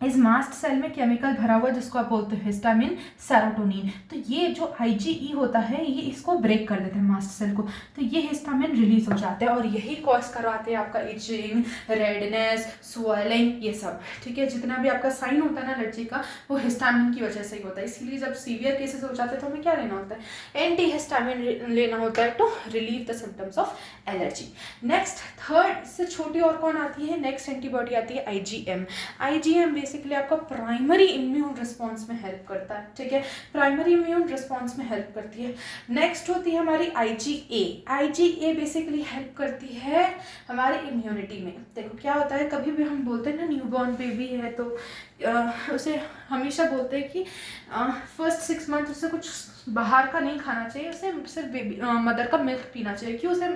इस मास्ट सेल में केमिकल भरा हुआ जिसको आप बोलते हैं हिस्टामिन, सेरोटोनिन। तो ये जो IgE होता है, ये इसको ब्रेक कर देते हैं मास्ट सेल को, तो ये हिस्टामिन रिलीज हो जाते हैं और यही कॉज करवाते हैं आपका इचिंग, रेडनेस, स्वेलिंग, ये सब, ठीक है। जितना भी आपका साइन होता है ना एलर्जी का, वो हिस्टामिन की वजह से ही होता है। इसीलिए जब सीवियर केसेस हो जाते हैं तो हमें क्या लेना होता है, एंटी हिस्टामिन लेना होता है to relieve the symptoms of allergy. Next, third से छोटी और कौन आती है, नेक्स्ट एंटीबॉडी आती है IgM। बेसिकली आपका प्राइमरी इम्यून रिस्पॉन्स में हेल्प करता है, ठीक है। प्राइमरी इम्यून रिस्पॉन्स में हेल्प करती है। नेक्स्ट होती है हमारी IgA बेसिकली हेल्प करती है हमारी इम्यूनिटी में। देखो क्या होता है, कभी भी हम बोलते हैं ना न्यूबॉर्न बेबी है तो उसे हमेशा बोलते हैं कि फर्स्ट 6 मंथ उसे कुछ बाहर का नहीं खाना चाहिए, उसे सिर्फ बेबी मदर का मिल्क पीना चाहिए। क्यों उसे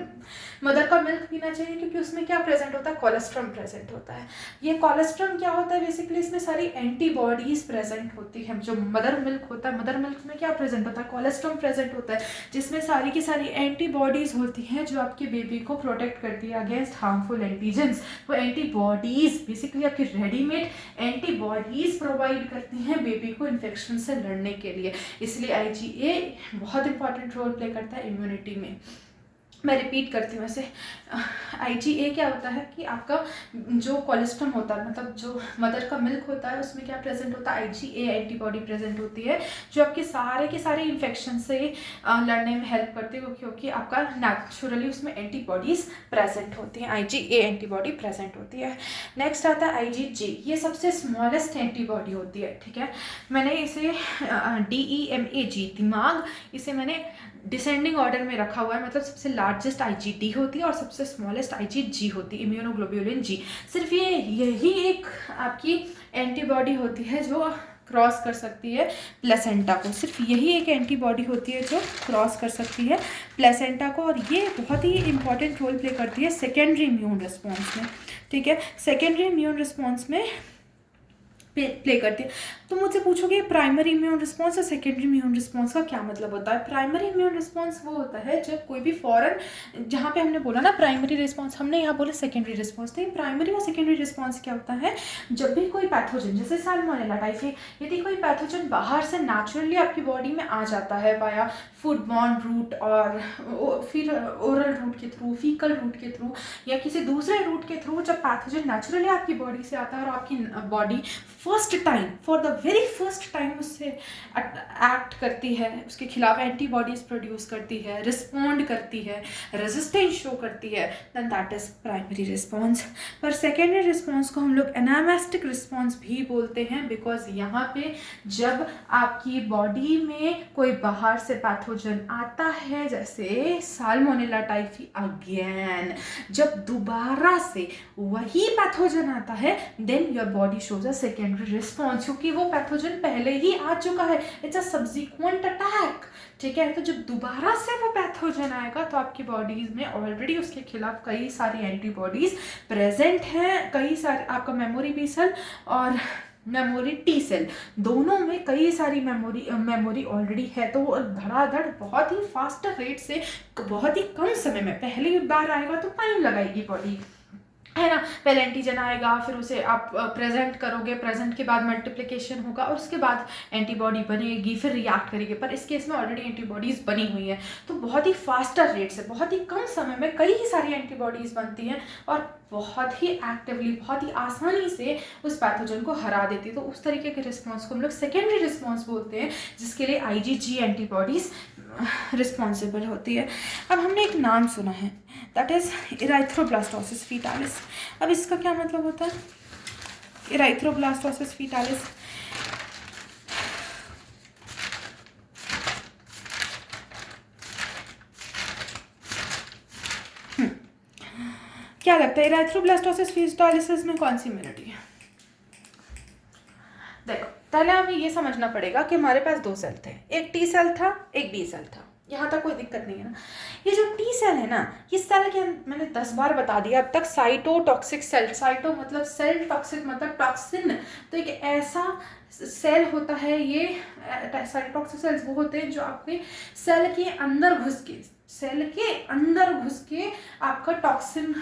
मदर का मिल्क पीना चाहिए, क्योंकि उसमें क्या प्रेजेंट होता है, कोलेस्ट्रॉम प्रेजेंट होता है। ये कोलेस्ट्रॉम क्या होता है, बेसिकली इसमें सारी एंटीबॉडीज प्रेजेंट होती है। जो मदर मिल्क होता है, मदर मिल्क में क्या प्रेजेंट होता है, कोलेस्ट्रॉम प्रेजेंट होता है, जिसमें सारी की सारी एंटीबॉडीज होती हैं जो आपके बेबी को प्रोटेक्ट करती है अगेंस्ट हार्मफुल एंटीजेंस। वो एंटीबॉडीज बेसिकली आपकी रेडीमेड एंटीबॉडीज प्रोवाइड करती हैं बेबी को इन्फेक्शन से लड़ने के लिए। इसलिए IgA बहुत इंपॉर्टेंट रोल प्ले करता है इम्यूनिटी में। मैं रिपीट करती हूँ ऐसे, IgA क्या होता है कि आपका जो कोलेस्ट्रॉम होता है, मतलब जो मदर का मिल्क होता है, उसमें क्या प्रेजेंट होता है, IgA एंटीबॉडी प्रेजेंट होती है जो आपके सारे के सारे इन्फेक्शन से लड़ने में हेल्प करती है, क्योंकि आपका नेचुरली उसमें एंटीबॉडीज प्रेजेंट होती हैं, IgA एंटीबॉडी प्रेजेंट होती है। नेक्स्ट आता है IgG, ये सबसे स्मॉलेस्ट एंटीबॉडी होती है, ठीक है। मैंने इसे DEMAG, दिमाग, इसे मैंने डिसेंडिंग ऑर्डर में रखा हुआ है, मतलब सबसे लार्जेस्ट IgD होती है और सबसे स्मॉलेस्ट IgG होती है, इम्यूनोग्लोब्यूलिन G। सिर्फ यही एक आपकी एंटीबॉडी होती है जो क्रॉस कर सकती है प्लेसेंटा को। सिर्फ यही एक एंटीबॉडी होती है जो क्रॉस कर सकती है प्लेसेंटा को, और ये बहुत ही इंपॉर्टेंट रोल प्ले करती है सेकेंडरी इम्यून रिस्पॉन्स में, ठीक है। सेकेंडरी इम्यून रिस्पॉन्स में प्ले करती है। तो मुझसे पूछोगे प्राइमरी इम्यून रिस्पॉन्स और सेकेंडरी इम्यून रिस्पॉन्स का क्या मतलब होता है। प्राइमरी इम्यून रिस्पॉन्स वो होता है जब कोई भी फॉरेन, जहाँ पे हमने बोला ना प्राइमरी रिस्पॉन्स, हमने यहाँ बोला सेकेंडरी रिस्पॉन्स। तो प्राइमरी और सेकेंडरी रिस्पॉन्स क्या होता है, जब भी कोई पैथोजन जैसे साल्मोनेला टाइफी, यदि कोई पैथोजन बाहर से नेचुरली आपकी बॉडी में आ जाता है वाया फूड बॉर्न रूट और फिर ओरल रूट के थ्रू, फीकल रूट के थ्रू या किसी दूसरे रूट के थ्रू, जब पैथोजन नेचुरली आपकी बॉडी से आता है और आपकी body first time for the very first time उससे एक्ट करती है, उसके खिलाफ एंटीबॉडीज प्रोड्यूस करती है, रिस्पॉन्ड करती है, रेजिस्टेंस शो करती है, then that is primary response. पर सेकेंडरी रिस्पॉन्स को हम लोग एनामेस्टिक रिस्पॉन्स भी बोलते हैं, बिकॉज यहाँ पे जब आपकी बॉडी में कोई बाहर से पैथोजन आता है, जैसे साल्मोनेला टाइफी अगेन, जब दोबारा से वही पैथोजन आता है, then your body shows a secondary response, क्योंकि वो पैथोजन पहले ही आ चुका है, इट्स अ सब्सिक्वेंट अटैक। ठीक है, तो जब दोबारा से वो पैथोजन आएगा तो आपकी बॉडीज में ऑलरेडी उसके खिलाफ कई सारी एंटीबॉडीज प्रेजेंट हैं, कई सारे आपका मेमोरी बी सेल और मेमोरी टी सेल दोनों में कई सारी मेमोरी ऑलरेडी है, तो वो धड़ाधड़ बहुत ही फास्ट रेट से बहुत ही कम समय में पहली बार आएगा तो टाइम लगाएगी बॉडी, है ना। पहले एंटीजन आएगा, फिर उसे आप प्रेजेंट करोगे, प्रेजेंट के बाद मल्टीप्लिकेशन होगा और उसके बाद एंटीबॉडी बनेगी, फिर रिएक्ट करेगी। पर इस केस में ऑलरेडी एंटीबॉडीज बनी हुई है, तो बहुत ही फास्टर रेट से बहुत ही कम समय में कई सारी एंटीबॉडीज बनती हैं और बहुत ही एक्टिवली, बहुत ही आसानी से उस पैथोजन को हरा देती है। तो उस तरीके के रिस्पॉन्स को हम लोग सेकेंडरी रिस्पॉन्स बोलते हैं, जिसके लिए IgG एंटीबॉडीज रिस्पॉन्सिबल होती है। अब हमने एक नाम सुना है, दैट इज इराइथ्रोब्लास्टोसिस फीटालिस। अब इसका क्या मतलब होता है? इराइथ्रोब्लास्टोसिस फीटालिस क्या लगता है इराइथ्रोब्लास्टोसिस फीटालिस में कौन सी इम्यूनिटी है? देखो, पहले हमें ये समझना पड़ेगा कि हमारे पास दो सेल थे, एक टी सेल था, एक बी सेल था। यहाँ तक कोई दिक्कत नहीं है ना। ये जो टी सेल है ना, ये सेल के मैंने 10 बार बता दिया अब तक, साइटोटॉक्सिक सेल। साइटो मतलब सेल, टॉक्सिक मतलब टॉक्सिन। तो एक ऐसा सेल होता है, ये साइटोटॉक्सिक सेल्स वो होते हैं जो आपके सेल के अंदर घुस के आपका टॉक्सिन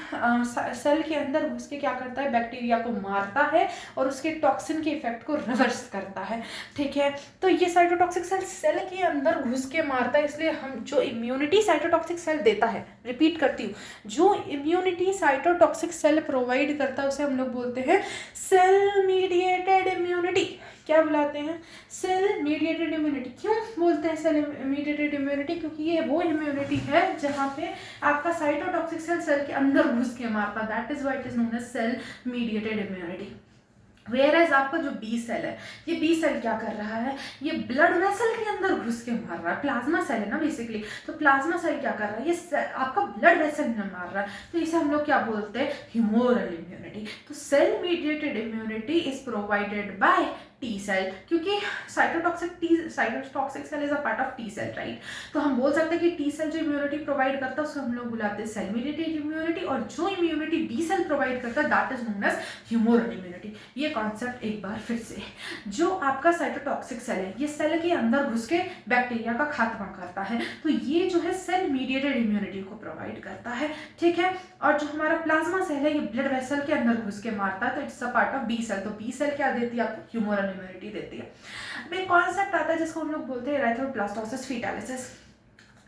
सेल के अंदर घुस के क्या करता है, बैक्टीरिया को मारता है और उसके टॉक्सिन के इफेक्ट को रिवर्स करता है। ठीक है, तो ये साइटोटॉक्सिक सेल के अंदर घुस के मारता है, इसलिए हम जो इम्यूनिटी साइटोटॉक्सिक सेल देता है, रिपीट करती हूँ, जो इम्यूनिटी साइटोटॉक्सिक सेल प्रोवाइड करता है उसे हम लोग बोलते हैं सेल मीडिएटेड इम्यूनिटी। क्या बुलाते हैं? Cell mediated immunity. क्यों बोलते हैं सेल मीडिएटेड इम्यूनिटी? क्योंकि ये वो इम्यूनिटी है जहाँ पे आपका साइटोटॉक्सिक सेल के अंदर घुस के मारता, that is why it is known as cell mediated immunity. Whereas आपका जो बी सेल है, ये बी सेल क्या कर रहा है, ये ब्लड वेसल के अंदर घुस के मार रहा है। प्लाज्मा सेल है ना बेसिकली, तो प्लाज्मा सेल क्या कर रहा है, ये आपका ब्लड वेसल में मार रहा है, तो इसे हम लोग क्या बोलते हैं, ह्यूमोरल इम्यूनिटी। तो cell mediated immunity is provided by T cell, क्योंकि cytotoxic cell is a part of T cell, right. तो हम बोल सकते हैं कि टी सेल जो इम्यूनिटी प्रोवाइड करता है उसको हम लोग बुलाते हैं सेल मीडिएटेड इम्यूनिटी, और जो इम्यूनिटी बी सेल प्रोवाइड करता है that is known as humoral immunity. ये कॉन्सेप्ट एक बार फिर से, जो आपका साइटोटॉक्सिक सेल है, ये सेल के अंदर घुस के बैक्टीरिया का खात्मा करता है, तो ये जो है सेल मीडिएटेड इम्यूनिटी को प्रोवाइड करता है। ठीक है, और जो हमारा प्लाज्मा सेल है, ये ब्लड वेसल के अंदर घुस के मारता है, तो it's a part of B cell. तो बी सेल क्या देती है आपको, ह्यूमोरल इम्यूनिटी देती है। अब एक कॉन्सेप्ट आता है जिसको हम लोग बोलते हैं इराइथ्रोब्लास्टोसिस फीटालिस।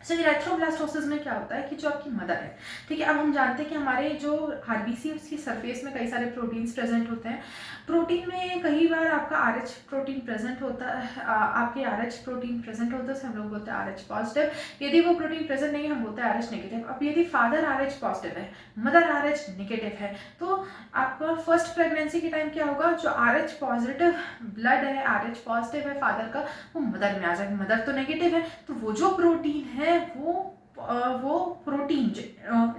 सो इराइथ्रोब्लास्टोसिस में क्या होता है कि जो आपकी मदर है, ठीक है, अब हम जानते हैं कि हमारे जो आरबीसी उसकी सरफेस में कई सारे प्रोटीन्स प्रेजेंट होते हैं। प्रोटीन में कई बार आपका RH प्रोटीन प्रेजेंट होता है, आपके RH प्रोटीन प्रेजेंट होता है, हम लोग बोलते हैं RH पॉजिटिव। यदि वो प्रोटीन प्रेजेंट नहीं है हम बोलते हैं RH नेगेटिव। अब यदि फादर RH पॉजिटिव है, मदर RH नेगेटिव है, तो आपका फर्स्ट प्रेगनेंसी के टाइम क्या होगा, जो RH पॉजिटिव ब्लड है, RH पॉजिटिव है फादर का, वो मदर में आ जाएगा। मदर तो नेगेटिव है, तो वो जो प्रोटीन है वो प्रोटीन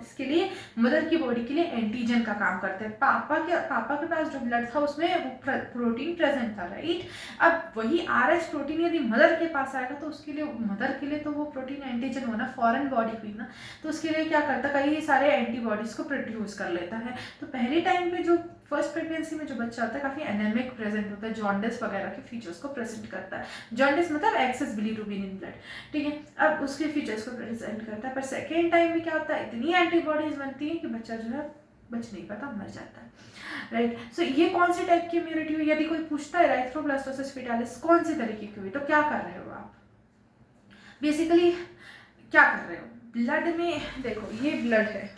इसके लिए मदर की बॉडी के लिए एंटीजन का काम करते हैं। पापा के पास जो ब्लड था उसमें वो प्रोटीन प्रेजेंट था, राइट। अब वही RH प्रोटीन यदि मदर के पास आएगा तो उसके लिए, मदर के लिए तो वो प्रोटीन एंटीजन होना फॉरेन बॉडी हुई ना, तो उसके लिए क्या करता है, कई सारे एंटीबॉडीज को प्रोड्यूस कर लेता है। तो पहले टाइम पे जो फर्स्ट प्रेगनेंसी में जो बच्चा होता है काफ़ी एनेमिक प्रेजेंट होता है, जॉन्डिस वगैरह के फीचर्स को प्रेजेंट करता है। जॉन्डिस मतलब एक्सेस बिलीरुबिन इन ब्लड, ठीक है, अब उसके फीचर्स को प्रेजेंट करता है। पर सेकेंड टाइम में क्या होता है, इतनी एंटीबॉडीज बनती है कि बच्चा जो है बच नहीं पाता, मर जाता है, राइट। सो ये कौन सी टाइप की इम्यूनिटी हुई? यदि कोई पूछता है इराइथ्रोब्लास्टोसिस फीटालिस कौन सी तरीके की हुई, तो क्या कर रहे हो आप, बेसिकली क्या कर रहे हो, ब्लड में देखो, ये ब्लड है,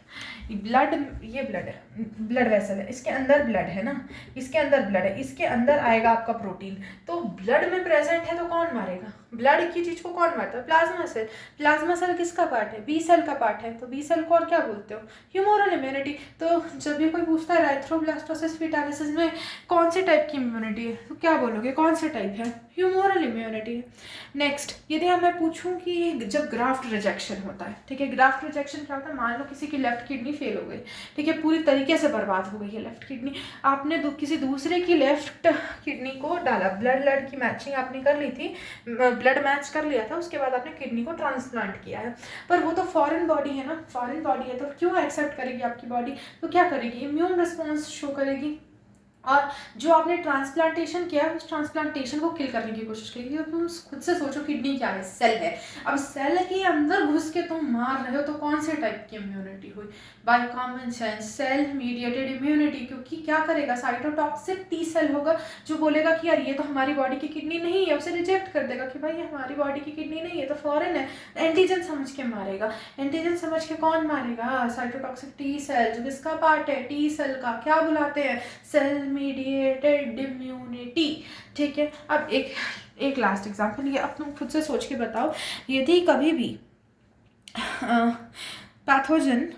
ब्लड, ये ब्लड है, ब्लड वेसल है, इसके अंदर ब्लड है ना, इसके अंदर ब्लड है, इसके अंदर आएगा आपका प्रोटीन। तो ब्लड में प्रेजेंट है तो कौन मारेगा? ब्लड की चीज को कौन मारता है? Plasma cell. प्लाज्मा सेल किसका पार्ट है? बी सेल का पार्ट है। तो बी सेल को और क्या बोलते हो? Humoral immunity. तो जब भी कोई पूछता है एरिथ्रोब्लास्टोसिस फीटालिसिस में कौन से टाइप की इम्यूनिटी है, तो क्या बोलोगे? कौन से टाइप है? ह्यूमोरल इम्यूनिटी है। नेक्स्ट, यदि मैं पूछूं कि जब ग्राफ्ट रिजेक्शन होता है, ठीक है, ग्राफ्ट रिजेक्शन क्या होता है? मान लो किसी की लेफ्ट किडनी फेल हो गई, ठीक है, पूरी तरीके से बर्बाद हो गई है लेफ्ट किडनी, आपने किसी दूसरे की लेफ्ट किडनी को डाला, ब्लड की मैचिंग आपने कर ली थी, ब्लड मैच कर लिया था, उसके बाद आपने किडनी को ट्रांसप्लांट किया है, पर वो तो फॉरेन बॉडी है ना, फॉरेन बॉडी है, तो क्यों एक्सेप्ट करेगी आपकी बॉडी? तो क्या करेगी? इम्यून रिस्पॉन्स शो करेगी, और जो आपने ट्रांसप्लांटेशन किया है उस ट्रांसप्लांटेशन को किल करने की कोशिश करेगी। अब तुम खुद से सोचो, किडनी क्या है? सेल है। अब सेल के अंदर घुस के तुम मार रहे हो, तो कौन से टाइप की इम्यूनिटी हुई? By common sense cell mediated immunity. क्योंकि क्या करेगा? साइटोटॉक्सिक टी सेल होगा जो बोलेगा कि यार ये तो हमारी बॉडी की किडनी नहीं है, उसे रिजेक्ट कर देगा कि भाई ये हमारी बॉडी की किडनी नहीं है, तो फॉरेन है। एंटीजन समझ के मारेगा। एंटीजन समझ के कौन मारेगा? साइटोटॉक्सिक टी सेल, जो किसका पार्ट है? टी सेल का। क्या बुलाते हैं? Cell mediated immunity. ठीक है, अब एक लास्ट एग्जांपल, ये अब तुम खुद से सोच के बताओ, यदि कभी भी पैथोजन,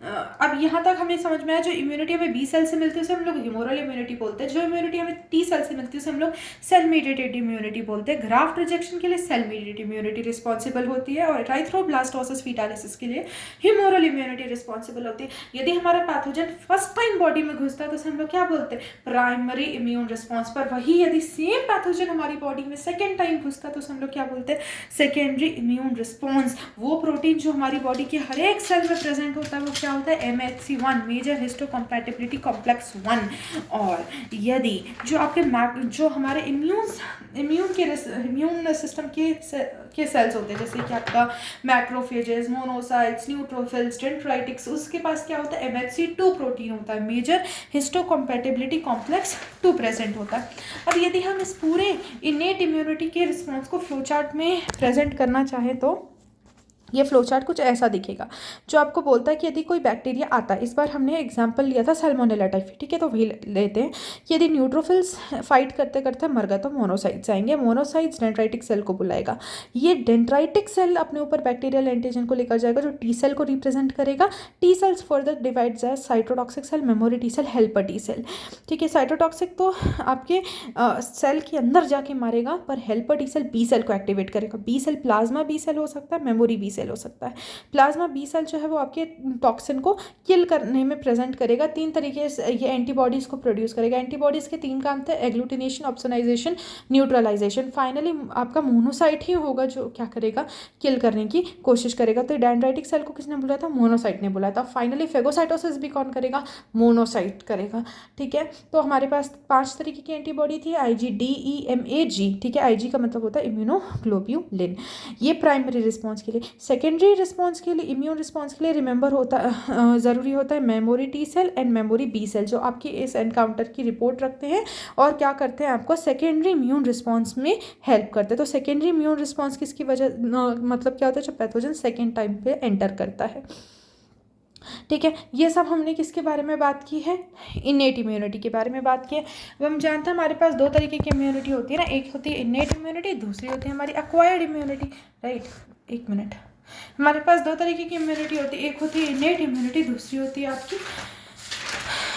अब यहाँ तक हमें समझ में आया, जो इम्यूनिटी हमें बी सेल से मिलती है उसे हम लोग ह्यूमोरल इम्यूनिटी बोलते हैं, जो इम्यूनिटी हमें टी सेल से मिलती है उसे हम लोग सेल मीडिएटेड इम्यूनिटी बोलते हैं। ग्राफ्ट रिजेक्शन के लिए सेल मीडिएटेड इम्यूनिटी रिस्पॉन्सिबल होती है, और एरिथ्रोब्लास्टोसिस फीटालिसिस के लिए ह्यूमोरल इम्यूनिटी रिस्पॉन्सिबल होती है। यदि हमारा पैथोजन फर्स्ट टाइम बॉडी में घुसता है तो उसे हम लोग क्या बोलते हैं? Primary immune response. पर वही यदि सेम पैथोजन हमारी बॉडी में सेकेंड टाइम घुसता है तो उसे हम लोग क्या बोलते हैं? Secondary immune response. वो प्रोटीन जो हमारी बॉडी के हर एक सेल में प्रेजेंट होता है वो क्या होता है? MHC1, major histocompatibility complex 1। और यदि जो आपके जो हमारे इम्यून सिस्टम के सेल्स होते हैं, जैसे कि आपका मैक्रोफेजेस, मोनोसाइट्स, न्यूट्रोफिल्स, डेंड्राइटिक्स, उसके पास क्या होता है? MHC2 प्रोटीन होता है, मेजर हिस्टोकम्पैटिबिलिटी कॉम्प्लेक्स 2 प्रेजेंट होता है। अब यदि हम इस पूरे इनेट इम्यूनिटी के रिस्पॉन्स को फ्लोचार्ट में प्रेजेंट करना चाहें तो ये फ्लोचार्ट कुछ ऐसा दिखेगा, जो आपको बोलता है कि यदि कोई बैक्टीरिया आता है, इस बार हमने एग्जांपल लिया था सैल्मोनेला टाइफी, ठीक है, तो वही लेते हैं कि यदि न्यूट्रोफिल्स फाइट करते करते मर गए तो मोनोसाइट्स आएंगे, मोनोसाइट्स डेंड्राइटिक सेल को बुलाएगा, ये डेंड्राइटिक सेल अपने ऊपर बैक्टीरियल एंटीजन को लेकर जाएगा जो टी सेल को रिप्रेजेंट करेगा। T cells further divides as cytotoxic cell, memory T cell, helper T cell. ठीक है, साइटोटॉक्सिक तो आपके सेल के अंदर जाके मारेगा, पर helper T cell B cell को एक्टिवेट करेगा। B cell plasma B cell हो सकता है, मेमोरी बी सेल हो सकता है। प्लाज्मा बी सेल जो है वो आपके टॉक्सिन को किल करने में प्रेजेंट करेगा। 3 तरीके से ये एंटीबॉडीज़ को प्रोड्यूस करेगा। एंटीबॉडीज़ के 3 काम थे, एग्लूटिनेशन, ऑप्सोनाइजेशन, न्यूट्रलाइजेशन। फाइनली आपका मोनोसाइट ही होगा जो क्या करेगा? किल करने की कोशिश करेगा। तो डेंड्राइटिक सेल को किसने बुलाया था? मोनोसाइट ने बुलाया था। फाइनली फेगोसाइटोसिस भी कौन करेगा? मोनोसाइट करेगा। ठीक है, तो हमारे पास 5 तरीके की एंटीबॉडी थी, IgD-EMA-G। ठीक है, IG का मतलब होता है इम्यूनोग्लोब्यूलिन। ये प्राइमरी रिस्पॉन्स के लिए। सेकेंडरी रिस्पॉन्स के लिए, इम्यून रिस्पॉन्स के लिए रिमेंबर होता ज़रूरी होता है memory T cell and memory B cell, जो आपकी इस एनकाउंटर की रिपोर्ट रखते हैं और क्या करते हैं? आपको सेकेंडरी इम्यून रिस्पॉन्स में हेल्प करते हैं। तो सेकेंडरी इम्यून रिस्पॉन्स किसकी वजह मतलब क्या होता है? जब पैथोजन सेकेंड टाइम पे एंटर करता है। ठीक है, ये सब हमने किसके बारे में बात की है? इनेट इम्यूनिटी के बारे में बात की है। अब हम जानते हैं हमारे पास 2 तरीके की इम्यूनिटी होती है ना, एक होती है इनेट इम्यूनिटी, दूसरी होती है हमारी एक्वायर्ड इम्यूनिटी। राइट, एक मिनट, हमारे पास 2 तरीके की इम्यूनिटी होती है, एक होती है इनेट इम्यूनिटी, दूसरी होती है आपकी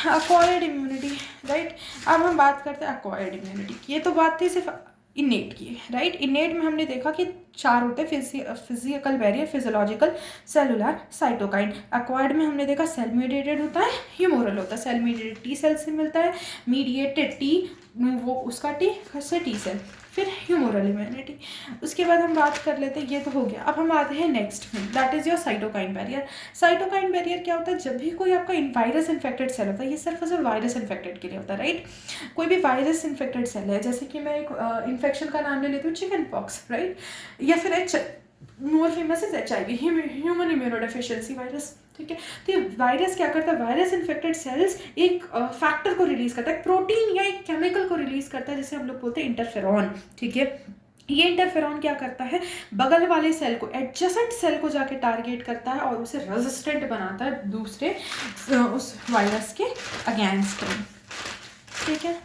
एक्वायर्ड इम्यूनिटी। राइट, अब हम बात करते हैं एक्वायर्ड इम्यूनिटी की। ये तो बात थी सिर्फ इनेट की। राइट, इनेट में हमने देखा कि 4 होते हैं, physical barrier, physiological, cellular, cytokine. Acquired में हमने देखा सेल मीडिएटेड होता है, ह्यूमोरल होता है। सेल मीडिएटेड टी सेल से मिलता है, मीडिएटेड टी वो उसका टी से टी सेल, फिर ह्यूमोरल इम्यूनिटी। उसके बाद हम बात कर लेते हैं, ये तो हो गया। अब हम आते हैं नेक्स्ट में, that is your cytokine barrier. Cytokine barrier क्या होता है? जब भी कोई आपका वायरस इन्फेक्टेड सेल होता है, ये सिर्फ और सिर्फ वायरस इन्फेक्टेड के लिए होता है। राइट, कोई भी वायरस इन्फेक्टेड सेल है, जैसे कि मैं एक इन्फेक्शन का नाम ले लेती हूँ, चिकन पॉक्स, राइट, या फिर more famous is HIV, human immunodeficiency virus. ठीक है, तो ये वायरस क्या करता है? वायरस इन्फेक्टेड सेल्स एक फैक्टर को रिलीज करता है, प्रोटीन या एक केमिकल को रिलीज करता है, जिसे हम लोग बोलते हैं इंटरफेरॉन। ठीक है, ये इंटरफेरॉन क्या करता है, बगल वाले सेल को, एडजेसेंट सेल को जाके टारगेट करता है और उसे रेजिस्टेंट बनाता है दूसरे उस वायरस के अगेंस्ट में, ठीक है।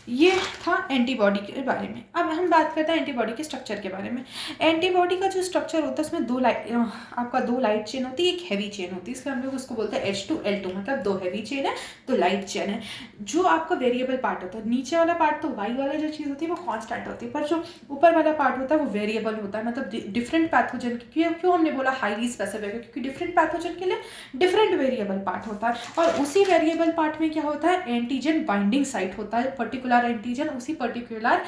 ये था एंटीबॉडी के बारे में। अब हम बात करते हैं एंटीबॉडी के स्ट्रक्चर के बारे में। एंटीबॉडी का जो स्ट्रक्चर होता है उसमें दो लाइट चेन होती है, एक हैवी चेन होती है, इसलिए हम लोग उसको बोलते हैं H2L2, मतलब 2 हैवी चेन है, 2 लाइट चेन है। जो आपका वेरिएबल पार्ट होता है, नीचे वाला पार्ट तो वाई वाला जो चीज़ होती है वो कॉन्स्टेंट होती है, पर जो ऊपर वाला पार्ट होता है वो वेरिएबल होता है, मतलब डिफरेंट पैथोजन के, क्यों हमने बोला हाईली स्पेसिफिक, क्योंकि डिफरेंट पैथोजन के लिए डिफरेंट वेरिएबल पार्ट होता है, और उसी वेरिएबल पार्ट में क्या होता है, एंटीजन बाइंडिंग साइट होता है। पर्टिकुलर एंटीजन उसी पर्टिकुलर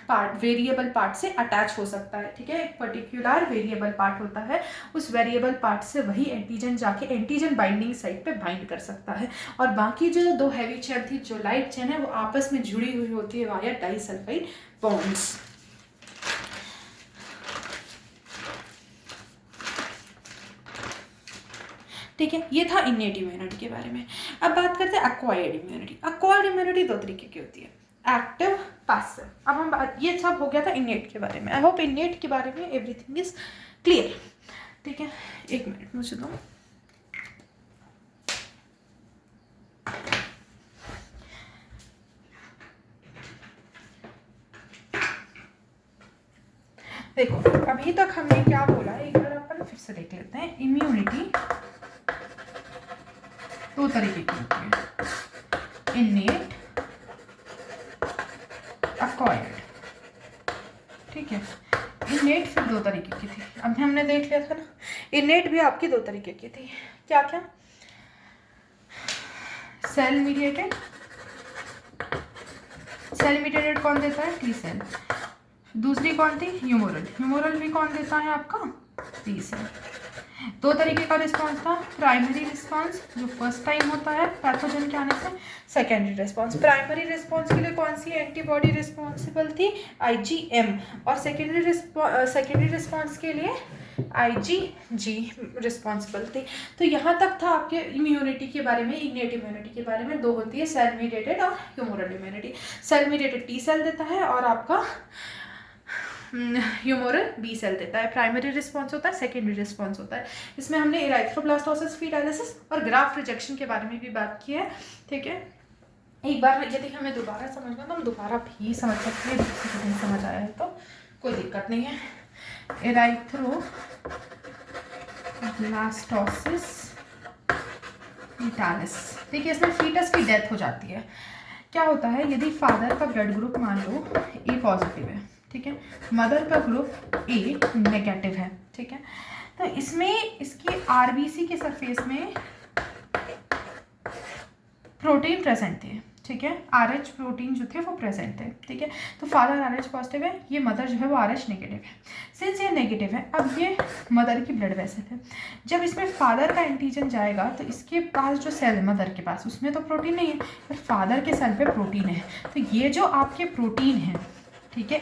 पार्ट, वेरिएबल पार्ट से अटैच हो सकता है, ठीक है। एक पर्टिकुलर वेरिएबल पार्ट होता है, उस वेरिएबल पार्ट से वही एंटीजन जाके एंटीजन बाइंडिंग साइट पे बाइंड कर सकता है, और बाकी जो 2 हैवी चेन थी, जो लाइट चेन है, वो आपस में जुड़ी हुई होती है वाया डाइसल्फाइड बॉन्ड्स। ठीक है, ये था इनेट इम्यूनिटी के बारे में। अब बात करते हैं एक्वायर्ड इम्यूनिटी। एक्वायर्ड इम्यूनिटी 2 तरीके की होती है, एक्टिव, पैसिव। अब हम ये सब हो गया था इनेट के बारे में। आई होप इनेट के बारे में एवरीथिंग इज क्लियर, ठीक है। 1 मिनट मुझे दो। देखो अभी तक हमने क्या बोला है, एक बार अपन फिर से देख लेते हैं। इम्यूनिटी 2 तरीके की होती है, इनेट, एक्वायर्ड, ठीक है। इनेट फिर 2 तरीके की थी, अब हमने देख लिया था ना, इनेट भी आपकी 2 तरीके की थी, क्या क्या, सेल मीडिएटेड। सेल मीडिएटेड कौन देता है, टी सेल। दूसरी कौन थी, ह्यूमोरल। ह्यूमोरल भी कौन देता है आपका, टी सेल। 2 तरीके का रिस्पॉन्स था, प्राइमरी रिस्पॉन्स जो फर्स्ट टाइम होता है पैथोजन के आने से, सेकेंडरी रिस्पॉन्स। प्राइमरी रिस्पॉन्स के लिए कौन सी एंटीबॉडी रिस्पॉन्सिबल थी, IgM, और सेकेंडरी रिस्पॉन्स के लिए IgG रिस्पॉन्सिबल थी। तो यहाँ तक था आपके इम्यूनिटी के बारे में, इनेट इम्यूनिटी के बारे में। 2 होती है, सेल मीडिएटेड और humoral immunity. Cell mediated T cell देता है और आपका ह्यूमोरल बी सेल देता है। प्राइमरी रिस्पॉन्स होता है, सेकेंडरी रिस्पॉन्स होता है। इसमें हमने इराइथ्रोब्लास्टोसिस, फीटालिसिस और ग्राफ्ट रिजेक्शन के बारे में भी बात की है, ठीक है। एक बार यदि हमें दोबारा समझना तो हम दोबारा भी समझ सकते हैं, किसी को नहीं समझ आया है तो कोई दिक्कत नहीं है। इराइथ्रोब्लास्टोसिस, फीटालिसिस, देखिए इसमें फीटस की डेथ हो जाती है। क्या होता है, यदि फादर का ब्लड ग्रुप मान लो A पॉजिटिव है, ठीक है, मदर का ग्रुप A नेगेटिव है, ठीक है, तो इसमें इसकी RBC के सरफेस में प्रोटीन प्रेजेंट थे, ठीक है, RH प्रोटीन जो थे वो प्रेजेंट थे, ठीक है। तो फादर RH पॉजिटिव है, ये मदर जो है वो RH नेगेटिव है। सिंस ये नेगेटिव है, अब ये मदर की ब्लड वेसल है, जब इसमें फादर का एंटीजन जाएगा तो इसके पास जो सेल है मदर के पास, उसमें तो प्रोटीन नहीं है, पर फादर के सेल पे प्रोटीन है। तो ये जो आपके प्रोटीन है, ठीक है,